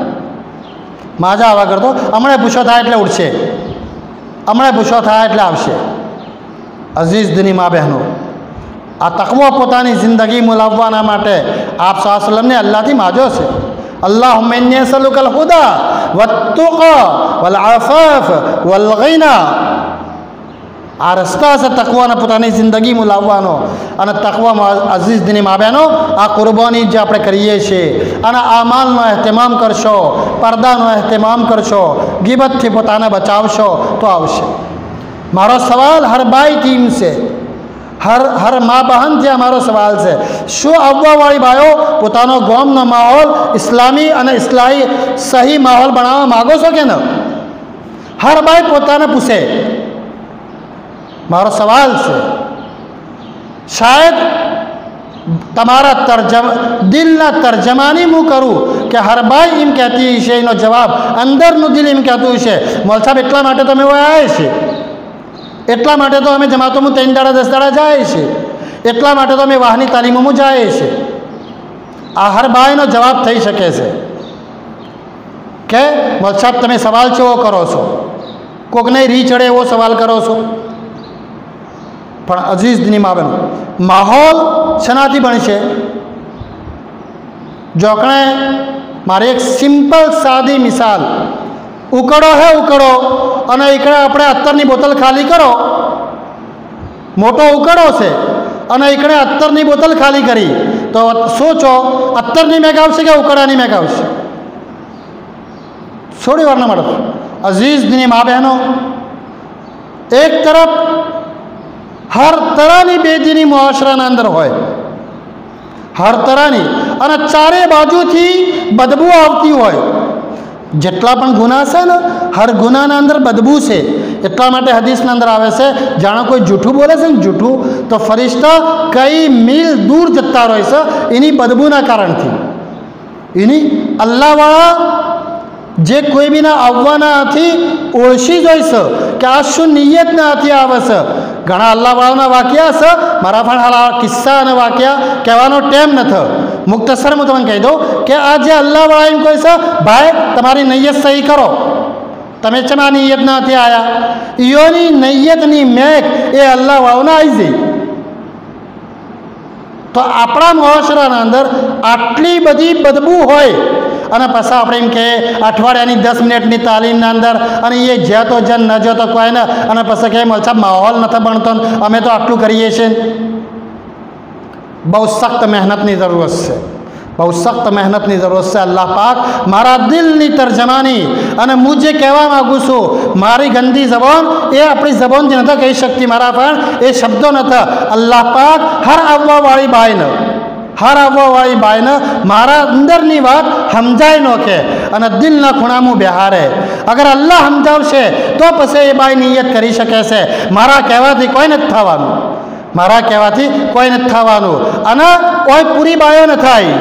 માજા વગર તો હમણાં પૂછો થાય એટલે ઉઠશે, હમણાં પૂછો થાય એટલે આવશે. અઝીઝ દિની મા બહેનો, આ તકવો પોતાની જિંદગીમાં લાવવાના માટે આપ સલ્લલ્લાહુ અલ્લાહથી માજો છે. અલ્લાહુમ્મા ઇન્ની અસઅલુકલ હુદા વત્તુકા વલ આફાફ વલ ગિના. આ રસ્તા છે તકવાને પોતાની જિંદગીમાં લાવવાનો. અને તકવામાં અઝીઝ દિની મા બહેનો, આ કુરબાની જે આપણે કરીએ છીએ અને આમાલનો અહેતમામ કરશો, પડદાનો અહેતમામ કરશો, ગીબતથી પોતાને બચાવશો તો આવશે. મારો સવાલ હર બાઈ ટીમ છે, હર મા બહેનથી અમારો સવાલ છે. શું આવવાવાળી બાયો પોતાનો ગામનો માહોલ ઇસ્લામી અને ઇસ્લાહી સહી માહોલ બનાવવા માગો છો કે ન? હર બાઈ પોતાને પૂછે. મારો સવાલ છે, શાયદ તમારા દિલના તર્જમાની હું કરું કે હર બાઈ એમ કહેતી છે, એનો જવાબ અંદરનું દિલ એમ કહેતું છે મૌલ સાહેબ એટલા માટે તો અમે આવ્યા છીએ, એટલા માટે તો અમે જમાતોમાં 3 દાડા 10 દાડા જાય છે, એટલા માટે તો અમે વાહની તાલીમોમાં જાય છે. આ હર બાઈનો જવાબ થઈ શકે છે. કે મોલ સાહેબ તમે સવાલ કેવો કરો છો, કોકને રી ચડે એવો સવાલ કરો છો. પણ અઝીઝ દિની મા બહેનો, માહોલ શેનાથી બનશે? જો આપણે મારી એક સિમ્પલ સાદી મિસાલ, ઉકળો હે ઉકળો અને એકડે આપણે અત્તરની બોતલ ખાલી કરો, મોટો ઉકળો છે અને એકડે અત્તરની બોતલ ખાલી કરી, તો સોચો અત્તરની મેઘ આવશે કે ઉકળાની મેઘ આવશે? થોડી વારના માટે અઝીઝ દિની મા બહેનો, એક તરફ હર તરહની બેદીની મુઆશરાના અંદર હોય, હર તરહની, અને ચારે બાજુથી બદબુ આવતી હોય. જેટલા પણ ગુના છે ને, હર ગુનાના અંદર બદબુ છે. એટલા માટે હદીસના અંદર આવે છે, જાણે કોઈ જૂઠું બોલે છે ને જૂઠું, તો ફરિશ્તા કઈ મીલ દૂર જતા રહે છે એની બદબુના કારણથી. એની અલ્લાહવાળા જે કોઈ બીના આવવાના નથી ઓળખી જોઈશે કે આ શું નિયતના નથી આવે છે. ઘણા અલ્લાહવાળાના વાક્યા છે, મારા પણ હાલ કિસ્સા અને વાક્યા કહેવાનો ટાઈમ નથી. મુક્તસર હું તમને કહી દઉં કે આ જે અલ્લાહવાળા એમ કહે છે, ભાઈ તમારી નૈયત સહી કરો, તમે ચમ આ નિયત નથી આવ્યા, ઈયોની નૈયતની મેઘ એ અલ્લાહવાળાને આવી જઈ. તો આપણા મુઆશરાના અંદર આટલી બધી બદબુ હોય અને પછી આપણે એમ કે અઠવાડિયાની 10 મિનિટની તાલીમના અંદર અને એ જ્યાં તો જન ન જો તો કોઈ ને, અને પછી કે સાહેબ માહોલ નથી બનતો, અમે તો આટલું કરીએ છીએ. બહુ સખ્ત મહેનતની જરૂરત છે, બહુ સખ્ત મહેનતની જરૂરત છે. અલ્લાહ પાક મારા દિલની તર્જમાની, અને હું જે કહેવા માગું છું, મારી ગંદી જબાન એ આપણી જબાનથી નથી કહી શકતી, મારા પણ એ શબ્દો નથી. અલ્લાહ પાક હર આવવાવાળી બાઈને, હર આવવાવાળી બાઈને મારા અંદરની વાત સમજાય ન કે અને દિલના ખૂણામાં બેહારે. અગર અલ્લાહ સમજાવશે તો પછી એ બાઈ નિયત કરી શકે છે. મારા કહેવાથી કોઈ નથી થવાનું, મારા કહેવાથી કોઈ નથી થવાનું, અને કોઈ પૂરી બાયો ન થાય.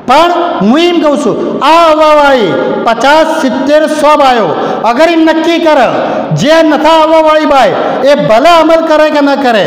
પણ હું એમ કહું છું, આ આવવાવાળી 50, 70, 100 બાયો અગર એમ નક્કી કરે, જે નથી આવવાવાળી બાય એ ભલે અમલ કરે કે ન કરે,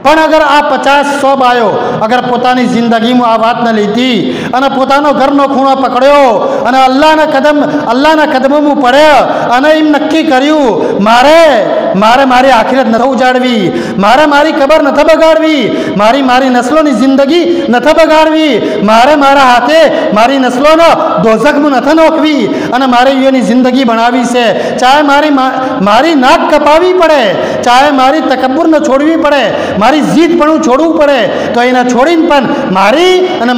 પણ અગર આ 50, 100 બાયો અગર પોતાની જિંદગીમાં આ વાતને લીધી અને પોતાનો ઘરનો ખૂણો પકડ્યો અને અલ્લાહના કદમોમાં પડ્યા અને એમ નક્કી કર્યું, મારે મારી આખિરત નથી ઉજાડવી, મારી કબર નથી બગાડવી, મારી નસ્લોની જિંદગી નથી બગાડવી, મારા હાથે મારી નસ્લોનો દોઝખમાં નથી નોખવી, અને મારે એની જિંદગી બનાવી છે. ચાહે મારી નાક કપાવી પડે, ચાહે મારી તકબ્બુરને છોડવી પડે, મારી જીદ પણ છોડવું પડે, તો એને છોડીને પણ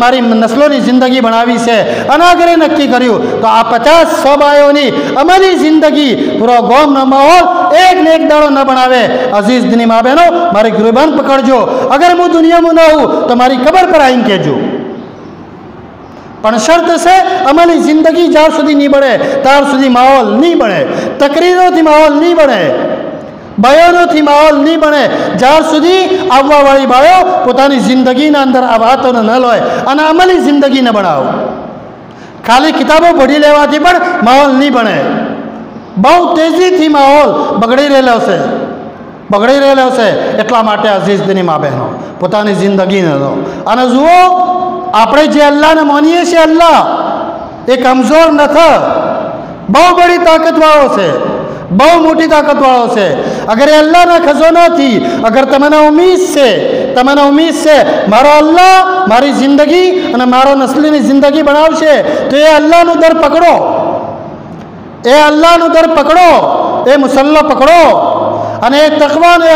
મારી નસ્લોની જિંદગી બનાવી છે. અને અગર એ નક્કી કર્યું તો આ 50-100 બાયોની અમારી જિંદગી પૂરો ગોમનો માહોલ એક ને એક દાડો ન બનાવે. અઝીઝ દિની મા બહેનો, મારી ગુરબાન પકડજો, અગર હું દુનિયામાં ન હોઉં તો મારી કબર પર આવીને કહેજો. પણ શરત છે, અમારી જિંદગી જ્યાર સુધી નહીં બને ત્યાર સુધી માહોલ નહીં બને, તકરીરોથી માહોલ નહીં બને, બયાનોથી માહોલ નહીં બને, જ્યાર સુધી આવવાવાળી બાયો પોતાની જિંદગીના અંદર આ વાતોને ન લે અને અમલી જિંદગી ન બનાવો. ખાલી કિતાબો ભણી લેવાથી પણ માહોલ નહીં બને. બહુ તેજીથી માહોલ બગડી રહેલો છે. એટલા માટે અઝીઝ દિની મા બહેનો, પોતાની જિંદગીને લો. અને જુઓ, આપણે જે અલ્લાહને માનીએ છીએ, અલ્લાહ એ કમજોર નથી, બહુ બડી તાકાતવાળો છે, બહુ મોટી તાકાતવાળો છે. અગર એ અલ્લાહના ખજાનાથી અગર તમને ઉમ્મીદ છે મારો અલ્લાહ મારી જિંદગી અને મારો નસ્લીની જિંદગી બનાવશે, તો એ અલ્લાહનું દર પકડો, એ મુસલ્લો પકડો, અને એ તકવાનો એ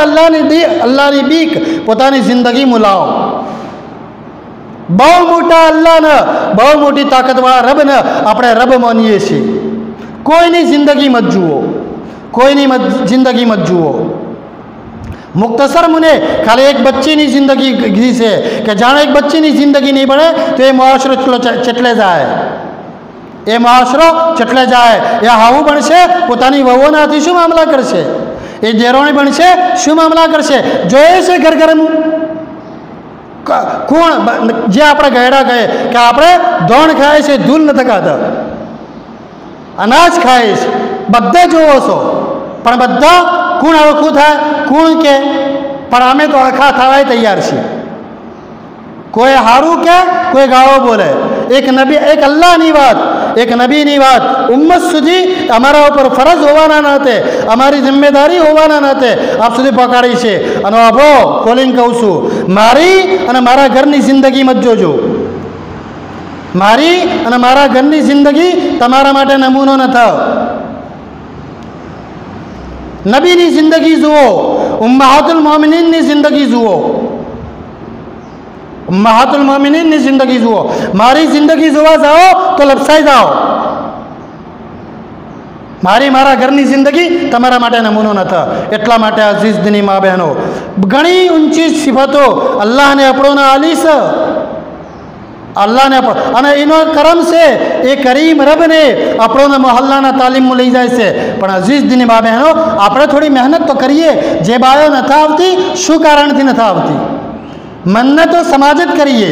અલ્લાહની બીક પોતાની જિંદગીમાં લાવો. બહુ મોટા અલ્લાહને, બહુ મોટી તાકાતવાળા રબને આપણે રબ માનીએ છીએ. કોઈની જિંદગી મત જુઓ. મુક્તસર મને ખાલી એક બચ્ચીની જિંદગી કીધી છે કે જાણે એક બચ્ચીની જિંદગી નહીં બને તો એ મુઆશરો ચટલે જાય. એ હાવું બનશે, પોતાની વહુઓનાથી શું મામલા કરશે? એ દેરોણી બનશે, શું મામલા કરશે? જોઈએ છે ઘરમાં કોણ જે આપણે ગયડા કહે કે આપણે ધોણ ખાય છે, ધૂલ નથી ખાતા, અનાજ ખાય છે, બધે જોવો છો, પણ બધા કોણ અળખું થાય, કોણ કે પણ અમે તો અળખા થવાય તૈયાર છીએ. કોઈ હારું કે કોઈ ગાળો બોલે. એક અલ્લાહની વાત, એક નબીની વાત ઉમ્મત સુધી અમારા ઉપર ફરજ હોવાના નાતે, અમારી જિમ્મેદારી હોવાના નાતે આપ સુધી પહોંચાડી છે. અને અભો ખોલીને કહું છું, મારી અને મારા ઘરની જિંદગી મત જોજો. મારી અને મારા ઘરની જિંદગી તમારા માટે નમૂનો ન થાવ. નબીની જિંદગી જુઓ, ઉમ્મહાતુલ મોમિનીનની જિંદગી જુઓ, ઉમ્મહાતુલ મોમિનીનની જિંદગી જુઓ. મારી જિંદગી જોવા જાઓ તો લપસાઈ જાઓ. મારી મારા ઘરની જિંદગી તમારા માટે નમૂનો ન થાય. એટલા માટે અઝીઝ દિની મા બહેનો, ઘણી ઊંચી સિફતો અલ્લાહને આપણોને આલી છે. અલ્લાહને અને એનો કરમ છે એ કરીમ રબને આપણોને મહોલ્લાના તાલીમમાં લઈ જાય છે. પણ અઝીઝ દિની મા બહેનો, આપણે થોડી મહેનત તો કરીએ. જે બાયો નથી આવતી, શું કારણથી નથી આવતી? મનને તો સમાજ જ કરીએ.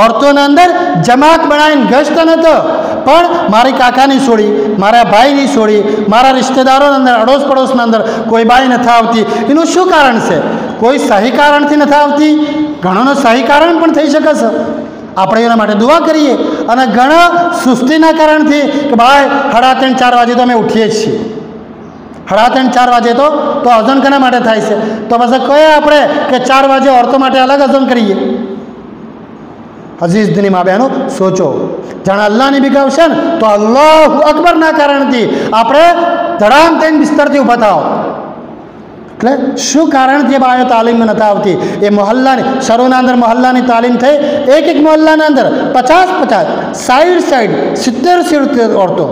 औरतों अंदर जमात बनाई गश्त न तो पर मारी काका नहीं छोड़ी, मारा भाई नहीं छोड़ी, मारा रिश्तेदारों अंदर अड़ोस पड़ोस अंदर कोई बाई न आवती. एनु शू कारण से? कोई सही कारण थी न आवती. घणों सही कारण पण थई शके छे. આપણે એના માટે દુઆ કરીએ. અને ઘણા સુસ્તીના કારણથી કે ભાઈ 3:30-4 વાગે તો અમે ઉઠીએ જ છીએ, 3:30-4 વાગે તો અઝન કેના માટે થાય છે? તો પછી કહીએ આપણે કે 4 વાગે औरतों માટે અલગ અઝન કરીએ. અઝીઝ દિની મા બહેનો, સોચો, જાણે અલ્લાહની બીગાવશે ને તો અલ્લાહુ અકબરના કારણથી આપણે ધડામ થઈને બિસ્તરથી ઊભા થાવ. એટલે શું કારણથી બાયો તાલીમ નથી આવતી? એ મોહલ્લાની શરૂના અંદર મોહલ્લાની તાલીમ થઈ. એક મોહલ્લાના અંદર 50-50, 60-60, 70-70 औरतों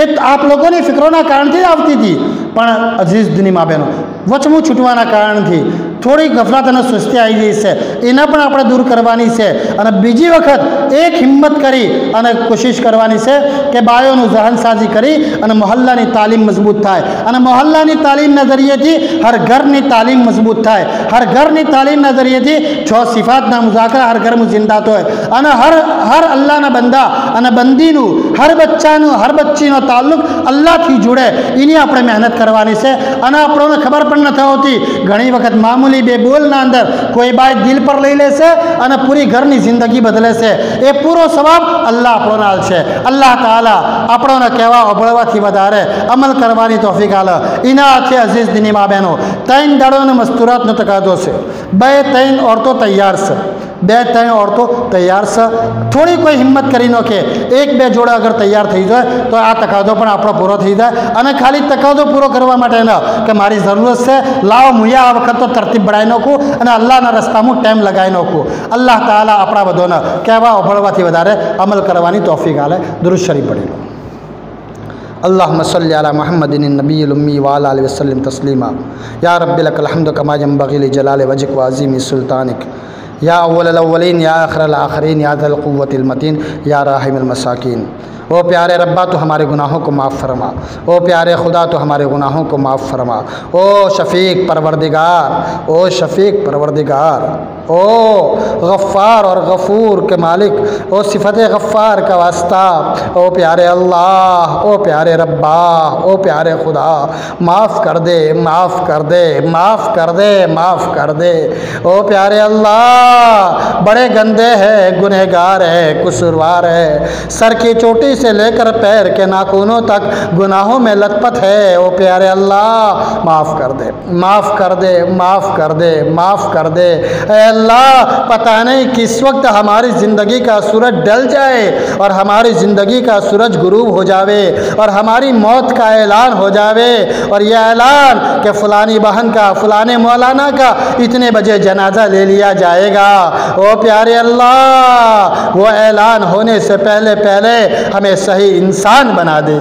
એ આપ લોકોની ફિક્રોના કારણથી જ આવતી હતી. પણ અઝીઝ દિની મા બહેનો, વચમું છૂટવાના કારણથી થોડી ગફલાત અને સુસ્તી આવી ગઈ છે. એને પણ આપણે દૂર કરવાની છે. અને બીજી વખત એક હિંમત કરી અને કોશિશ કરવાની છે કે બાયોનું જહનસાજી કરી અને મોહલ્લાની તાલીમ મજબૂત થાય. અને મોહલ્લાની તાલીમના જરિયેથી હર ઘરની તાલીમ મજબૂત થાય. હર ઘરની તાલીમના જરિયેથી 6 સિફાતના મુઝાકરા હર ઘરમાં જિંદાત હોય. અને હર અલ્લાહના બંદા અને બંદીનું, હર બચ્ચાનું, હર બચ્ચીનો તાલ્લુક અલ્લાહથી જોડે. એની આપણે મહેનત કરવાની છે. અને આપણને ખબર પણ નથી હોતી, ઘણી વખત મામૂલી બે બોલના અંદર કોઈ બાઈ દિલ પર લઈ લેશે અને પૂરી ઘરની જિંદગી બદલે છે. એ પૂરો સવાબ અલ્લાહ આપણોને આલશે. અલ્લાહ તાલા આપણોને કહેવા અભળવાથી વધારે અમલ કરવાની તોફીક આલે. એના હાથે અઝીઝ દિની મા બહેનો, 3 દાડોને મસ્તુરાતનો તકાદો છે. 2-3 औरतों તૈયાર છે. 2-3 औरतों તૈયાર છે. થોડી કોઈ હિંમત કરી નો કે 1-2 જોડા અગર તૈયાર થઈ જાય તો આ તકાદો પણ આપણો પૂરો થઈ જાય. અને ખાલી તકાદો પૂરો કરવા માટે ન કે મારી જરૂરત છે, લાવો મુયા આ વખત તો તરતીબ બનાવી નાખું અને અલ્લાહના રસ્તામાં ટાઈમ લગાવી નાખું. અલ્લાહ તાલા આપણા બધાને કહેવા અભળવાથી વધારે અમલ કરવાની તોફીક આલે. દુરૂદ શરીફ પઢી લો. अल्लाहुम्मा सल्लि अला मुहम्मदिन नबील उम्मी व अला आलिहि वसल्लम तस्लीमा. या रब्बी लकल हम्दु कमा यंबग़ी लिजलालि वजहिक व अज़ीमि सुल्तानिक. या अव्वलल अव्वलीन, या आखिरल आखिरीन, या ज़ल क़ुव्वतिल मतीन, या राहिमल मसाकीन. ओ प्यारे रब्बा, तो हमारे गुनाहों को माफ़ फरमा. ओ प्यारे खुदा, तो हमारे गुनाहों को माफ़ फरमा. ओ शफ़ीक परवरदिगार, ओ शफ़ीक परवरदिगार, ओ गफ़्फ़ार और गफ़ूर के मालिक, ओ सिफ़त गफ़्फ़ार का वास्ता, ओ प्यारे अल्लाह, ओ प्यारे रब्बा, ओ प्यारे खुदा, माफ़ कर दे, माफ़ कर दे, माफ़ कर दे, माफ़ कर दे. ओ प्यारे अल्लाह, बड़े गंदे हैं, गुनहगार है, कसूरवार है, सर की चोटी से लेकर पैर के नाखूनों तक गुनाहों में लथपथ है. ओ प्यारे अल्लाह, माफ़ कर दे, माफ़ कर दे, माफ़ कर दे, माफ़ कर दे. अल्लाह, पता नहीं किस वक्त हमारी ज़िंदगी का सूरज ढल जाए और हमारी ज़िंदगी का सूरज गुरूब हो जावे और हमारी मौत का ऐलान हो जावे. और यह ऐलान कि फ़लानी बहन का, फ़लाने मौलाना का इतने बजे जनाजा ले लिया जाएगा. ओ प्यारे अल्लाह, वो ऐलान होने से पहले पहले हमें सही इंसान बना दे.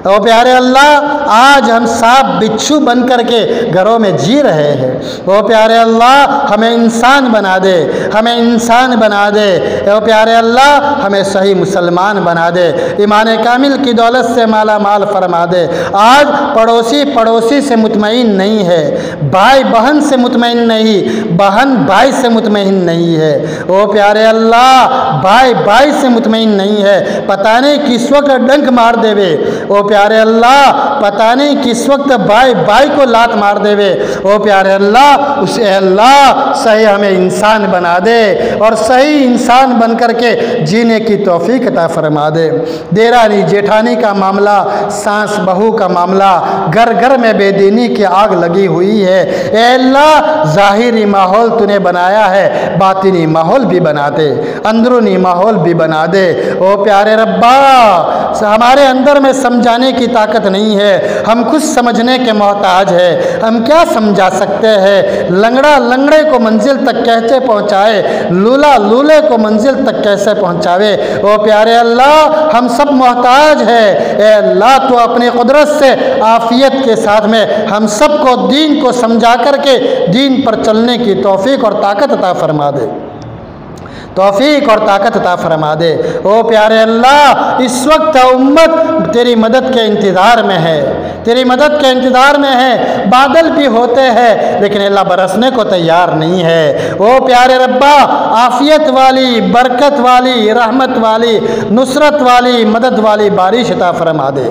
ओ प्यारे अल्लाह, आज हम सांप बिच्छू बन करके घरों में जी रहे हैं. ओ प्यारे अल्लाह, हमें इंसान बना दे, हमें इंसान बना दे. ओ प्यारे अल्लाह, हमें सही मुसलमान बना दे, ईमान कामिल की दौलत से माला माल फरमा दे. आज पड़ोसी पड़ोसी से मुतमईन नहीं है, भाई बहन से मुतमईन नहीं, बहन भाई से मुतमईन नहीं है. ओ प्यारे अल्लाह, भाई भाई से मुतमईन नहीं है, पता नहीं किस वक्त डंक मार देवे. ओ प्यारे अल्लाह पता नहीं किस वक्त भाई भाई को लात मार देवे। ओ प्यारे अल्लाह उसे अल्लाह सही हमें इंसान बना दे और सही इंसान बन कर के जीने की तौफीक अता फरमा दे। देरानी जेठानी का मामला, सास बहू का मामला, घर घर में बेदीनी की आग लगी हुई है। ए अल्लाह ज़ाहिरी माहौल तूने बनाया है, बातिनी माहौल भी बना दे, अंदरूनी माहौल भी बना दे। ओ प्यारे रब्बा हमारे अंदर में समझाने की ताकत नहीं है, हम खुद समझने के मोहताज है। हम क्या समझा सकते हैं? लंगड़ा लंगड़े को मंजिल तक कैसे पहुँचाए, लूला लूले को मंजिल तक कैसे पहुँचावे। ओ प्यारे अल्लाह हम सब मोहताज है। ए अल्लाह तो अपनी कुदरत से आफियत के साथ में हम सबको दीन को समझा करके दीन पर चलने की तौफीक और ताकत अता फरमा दे, तौफीक और ताकत अता फरमा दे। ओ प्यारे अल्लाह इस वक्त उम्मत तेरी मदद के इंतज़ार में है, तेरी मदद के इंतज़ार में है। बादल भी होते हैं लेकिन अल्लाह बरसने को तैयार नहीं है। ओ प्यारे रब्बा आफियत वाली, बरकत वाली, रहमत वाली, नुसरत वाली, मदद वाली बारिश अता फरमा दे,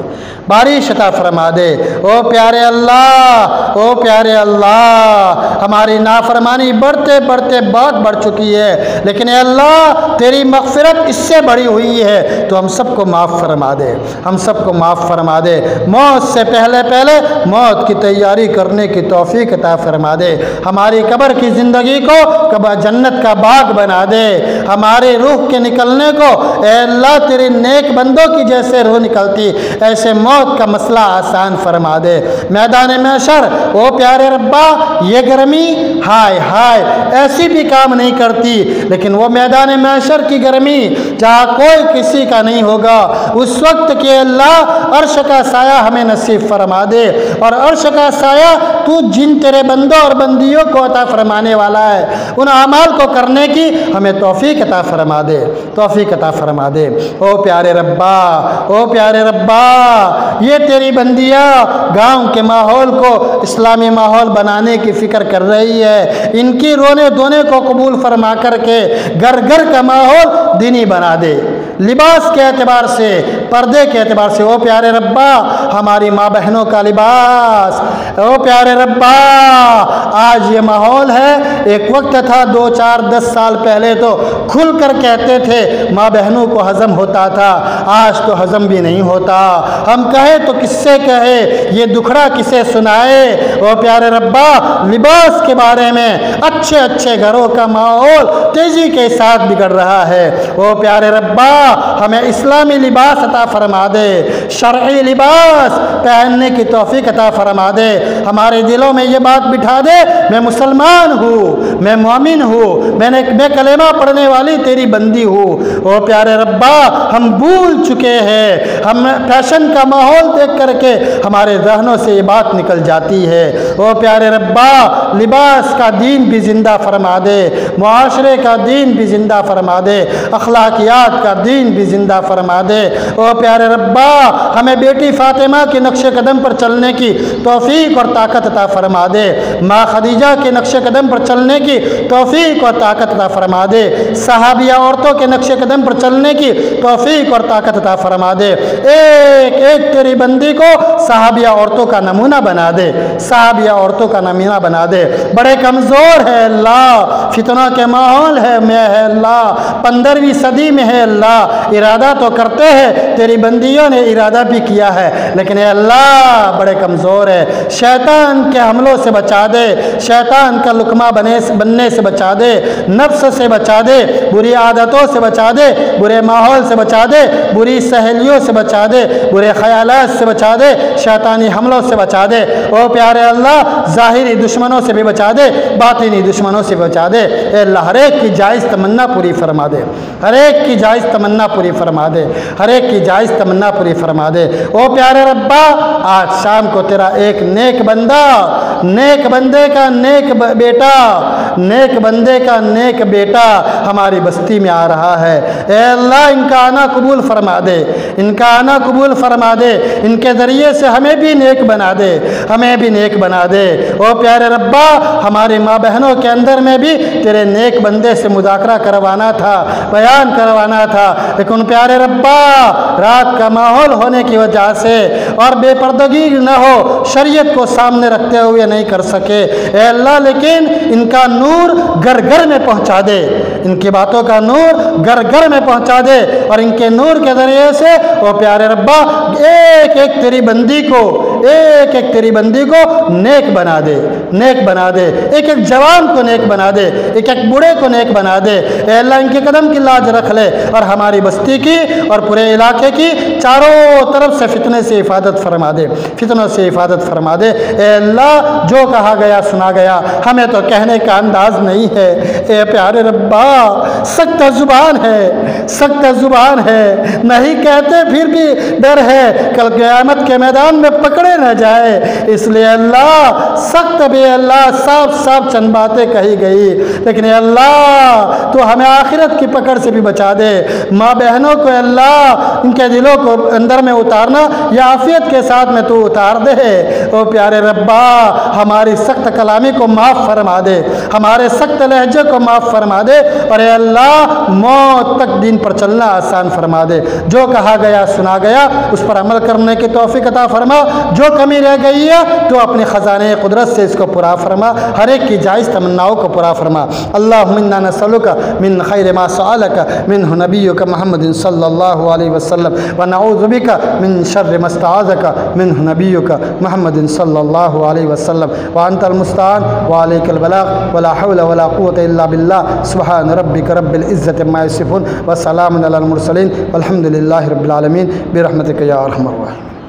बारिश अता फरमा दे। ओ प्यारे अल्लाह, ओ प्यारे अल्लाह हमारी नाफरमानी बढ़ते बढ़ते बहुत बढ़ चुकी है, लेकिन अल्लाह तेरी मग़फ़िरत इससे बड़ी हुई है तो हम सबको माफ़ फरमा दे, हम सबको माफ़ फरमा दे। मौत से पहले पहले मौत की तैयारी करने की तौफीक अता फरमा दे। हमारी कब्र की ज़िंदगी को कब्र जन्नत का बाग बना दे। हमारे रूह के निकलने को ए अल्लाह तेरे नेक बंदों की जैसे रूह निकलती ऐसे मौत का मसला आसान फरमा दे। मैदान महशर ओ प्यारे रब्बा ये गर्मी हाय हाय ऐसी भी काम नहीं करती, लेकिन वो मैदान महशर की गर्मी जहाँ कोई किसी का नहीं होगा, उस वक्त के अल्लाह अर्श का साया हमें नसीब फरमा दे। और अर्श का साया तू जिन तेरे बंदों और बंदियों को अता फरमाने वाला है, उन अमाल को करने की हमें तौफीक अता फरमा दे, तौफीक अता फरमा दे। ओ प्यारे रब्बा, ओ प्यारे रब्बा ये तेरी बंदियाँ गाँव के माहौल को इस्लामी माहौल बनाने की फ़िक्र कर रही है। इनकी रोने धोने को कबूल फरमा करके घर घर का माहौल दीनी बना दे, लिबास के एतबार से, पर्दे के एतबार से। ओ प्यारे रब्बा हमारी माँ बहनों का लिबास, ओ प्यारे रब्बा आज ये माहौल है, एक वक्त था 2, 4, 10 साल पहले तो खुल कर कहते थे माँ बहनों को हज़म होता था, आज तो हज़म भी नहीं होता। हम कहे तो किससे कहे, ये दुखड़ा किसे सुनाए। ओ प्यारे रब्बा लिबास के बारे में अच्छे अच्छे घरों का माहौल तेज़ी के साथ बिगड़ रहा है। ओ प्यारे रब्बा हमें इस्लामी लिबास अता फरमा दे, शरई लिबास पहनने की तौफीक अता फरमा दे। हमारे दिलों में ये बात बिठा दे मैं मुसलमान हूँ, मैं मोमिन हूँ, मैं कलेमा पढ़ने वाली तेरी बंदी हूँ। ओ प्यारे रब्बा हम भूल चुके हैं, हम फैशन का माहौल देख करके हमारे जहनों से ये बात निकल जाती है। ओ प्यारे रब्बा लिबास का दीन भी ज़िंदा फरमा दे, मुआशरे का दीन भी ज़िंदा फरमा दे, अखलाकियात का दीन भी ज़िंदा फरमा दे। ओ प्यारे रब्बा हमें बेटी फ़ातिमा के नक्शे कदम पर चलने की तौफीक और ताकत अता फरमा दे, माँ खदीजा के नक्शे कदम पर चलने की तौफीक और ताकत अता फरमा दे, सहाबिया औरतों के नक्शे कदम पर चलने की तौफीक और ताकत अता फरमा दे। एक एक तेरी बंदी को सहाबिया औरतों का नमूना बना दे, सहाबिया औरतों का नमूना बना दे। बड़े कमज़ोर है अल्लाह, फितना के माहौल है मैं है अल्लाह, 15वीं सदी में है अल्लाह। इरादा तो करते हैं, तेरी बंदियों ने इरादा भी किया है, लेकिन अल्लाह बड़े कमज़ोर है। शैतान के हमलों से बचा दे, शैतान का लुकमा बनने से बचा दे, नफ्स से बचा दे, बुरी आदतों से बचा दे, बुरे माहौल से बचा दे, बुरी सहेलियों से बचा दे, बुरे ख्यालात से बचा दे, शैतानी हमलों से बचा दे। ओ प्यारे अल्लाह ज़ाहिरी दुश्मनों से भी बचा दे, बातिनी दुश्मनों से बचा दे। अल्लाह हर एक की जायज़ तमन्ना पूरी फरमा दे, हर एक की जायज़ तमन्ना पूरी फरमा दे, हर एक की जायज़ तमन्ना पूरी फरमा दे। ओ प्यारे रब्बा आज शाम को तेरा एक नेक बंदा, नेक बंदे का नेक बेटा, नेक बंदे का नेक बेटा हमारी बस्ती में आ रहा है। ए अल्लाह इनका आना कबूल फरमा दे, इनका आना कबूल फरमा दे, इनके ज़रिए से हमें भी नेक बना दे, हमें भी नेक बना दे। ओ प्यारे रब्बा हमारी माँ बहनों के अंदर में भी तेरे नेक बंदे से मुज़ाकरा करवाना था, बयान करवाना था, लेकिन प्यारे रब्बा रात का माहौल होने की वजह से और बेपर्दगी न हो, शरीयत को सामने रखते हुए नहीं कर सके। ए अल्लाह, लेकिन इनका नूर घर घर में पहुंचा दे, इनकी बातों का नूर घर घर में पहुंचा दे और इनके नूर के ज़रिए से वो प्यारे रब्बा एक एक तेरी बंदी को, एक एक तेरी बंदी को नेक बना दे, नेक बना दे, एक एक जवान को नेक बना दे, एक एक बूढ़े को नेक बना दे। ए अल्लाह, इनके कदम की लाज रख ले और हमारी बस्ती की और पूरे इलाके की चारों तरफ से फितने से हिफाजत फरमा दे, फितनों से हिफाजत फरमा दे। ए अल्लाह, जो कहा गया सुना गया, हमें तो कहने का अंदाज नहीं है। ए प्यारे रब्बा, सख्त ज़ुबान है, सख्त ज़ुबान है, नहीं कहते फिर भी डर है कल क़यामत के मैदान में पकड़े न जाए, इसलिए अल्लाह सख्त भी अल्लाह साफ साफ चंद बातें कही गई, लेकिन अल्लाह तो हमें आखिरत की पकड़ से भी बचा दे। माँ बहनों को अल्लाह इनके दिलों को अंदर में उतारना या आफियत के साथ में तू उतार दे। ओ प्यारे रब्बा, हमारी सख्त कलामी को माफ़ फरमा दे, हमारे सख्त लहजे को माफ़ फरमा दे और अल्लाह मौत तक दीन पर चलना आसान फरमा दे। जो कहा गया सुना गया उस पर अमल करने की तौफीक अता फरमा। जो कमी रह गई है तो अपने ख़ज़ाने कुदरत से इसको पूरा फरमा, हर एक की जायज़ तमन्नाओं को पूरा फरमा। अल्लाहुम्मा इन्ना नसअलुका मिन खैरि मा सअलका मिन्हु नबियुका मुहम्मदिन सल्लल्लाहु अलैहि वसल्लम व नऊज़ु बिका मिन शर्रि मा इस्तआज़का मिन्हु नबियुका मुहम्मदिन सल्लल्लाहु अलैहि वसल्लम व अंतल मुस्तआन व अलैकल बलाग व ला हौला व ला कुव्वता इल्ला बिल्लाह। सुब्हान रब्बिका रब्बिल इज़्ज़ति अम्मा यसिफून व सलामुन अलल मुरसलीन वल्हम्दुलिल्लाहि रब्बिल आलमीन बिरहमतिका या अरहमर राहिमीन।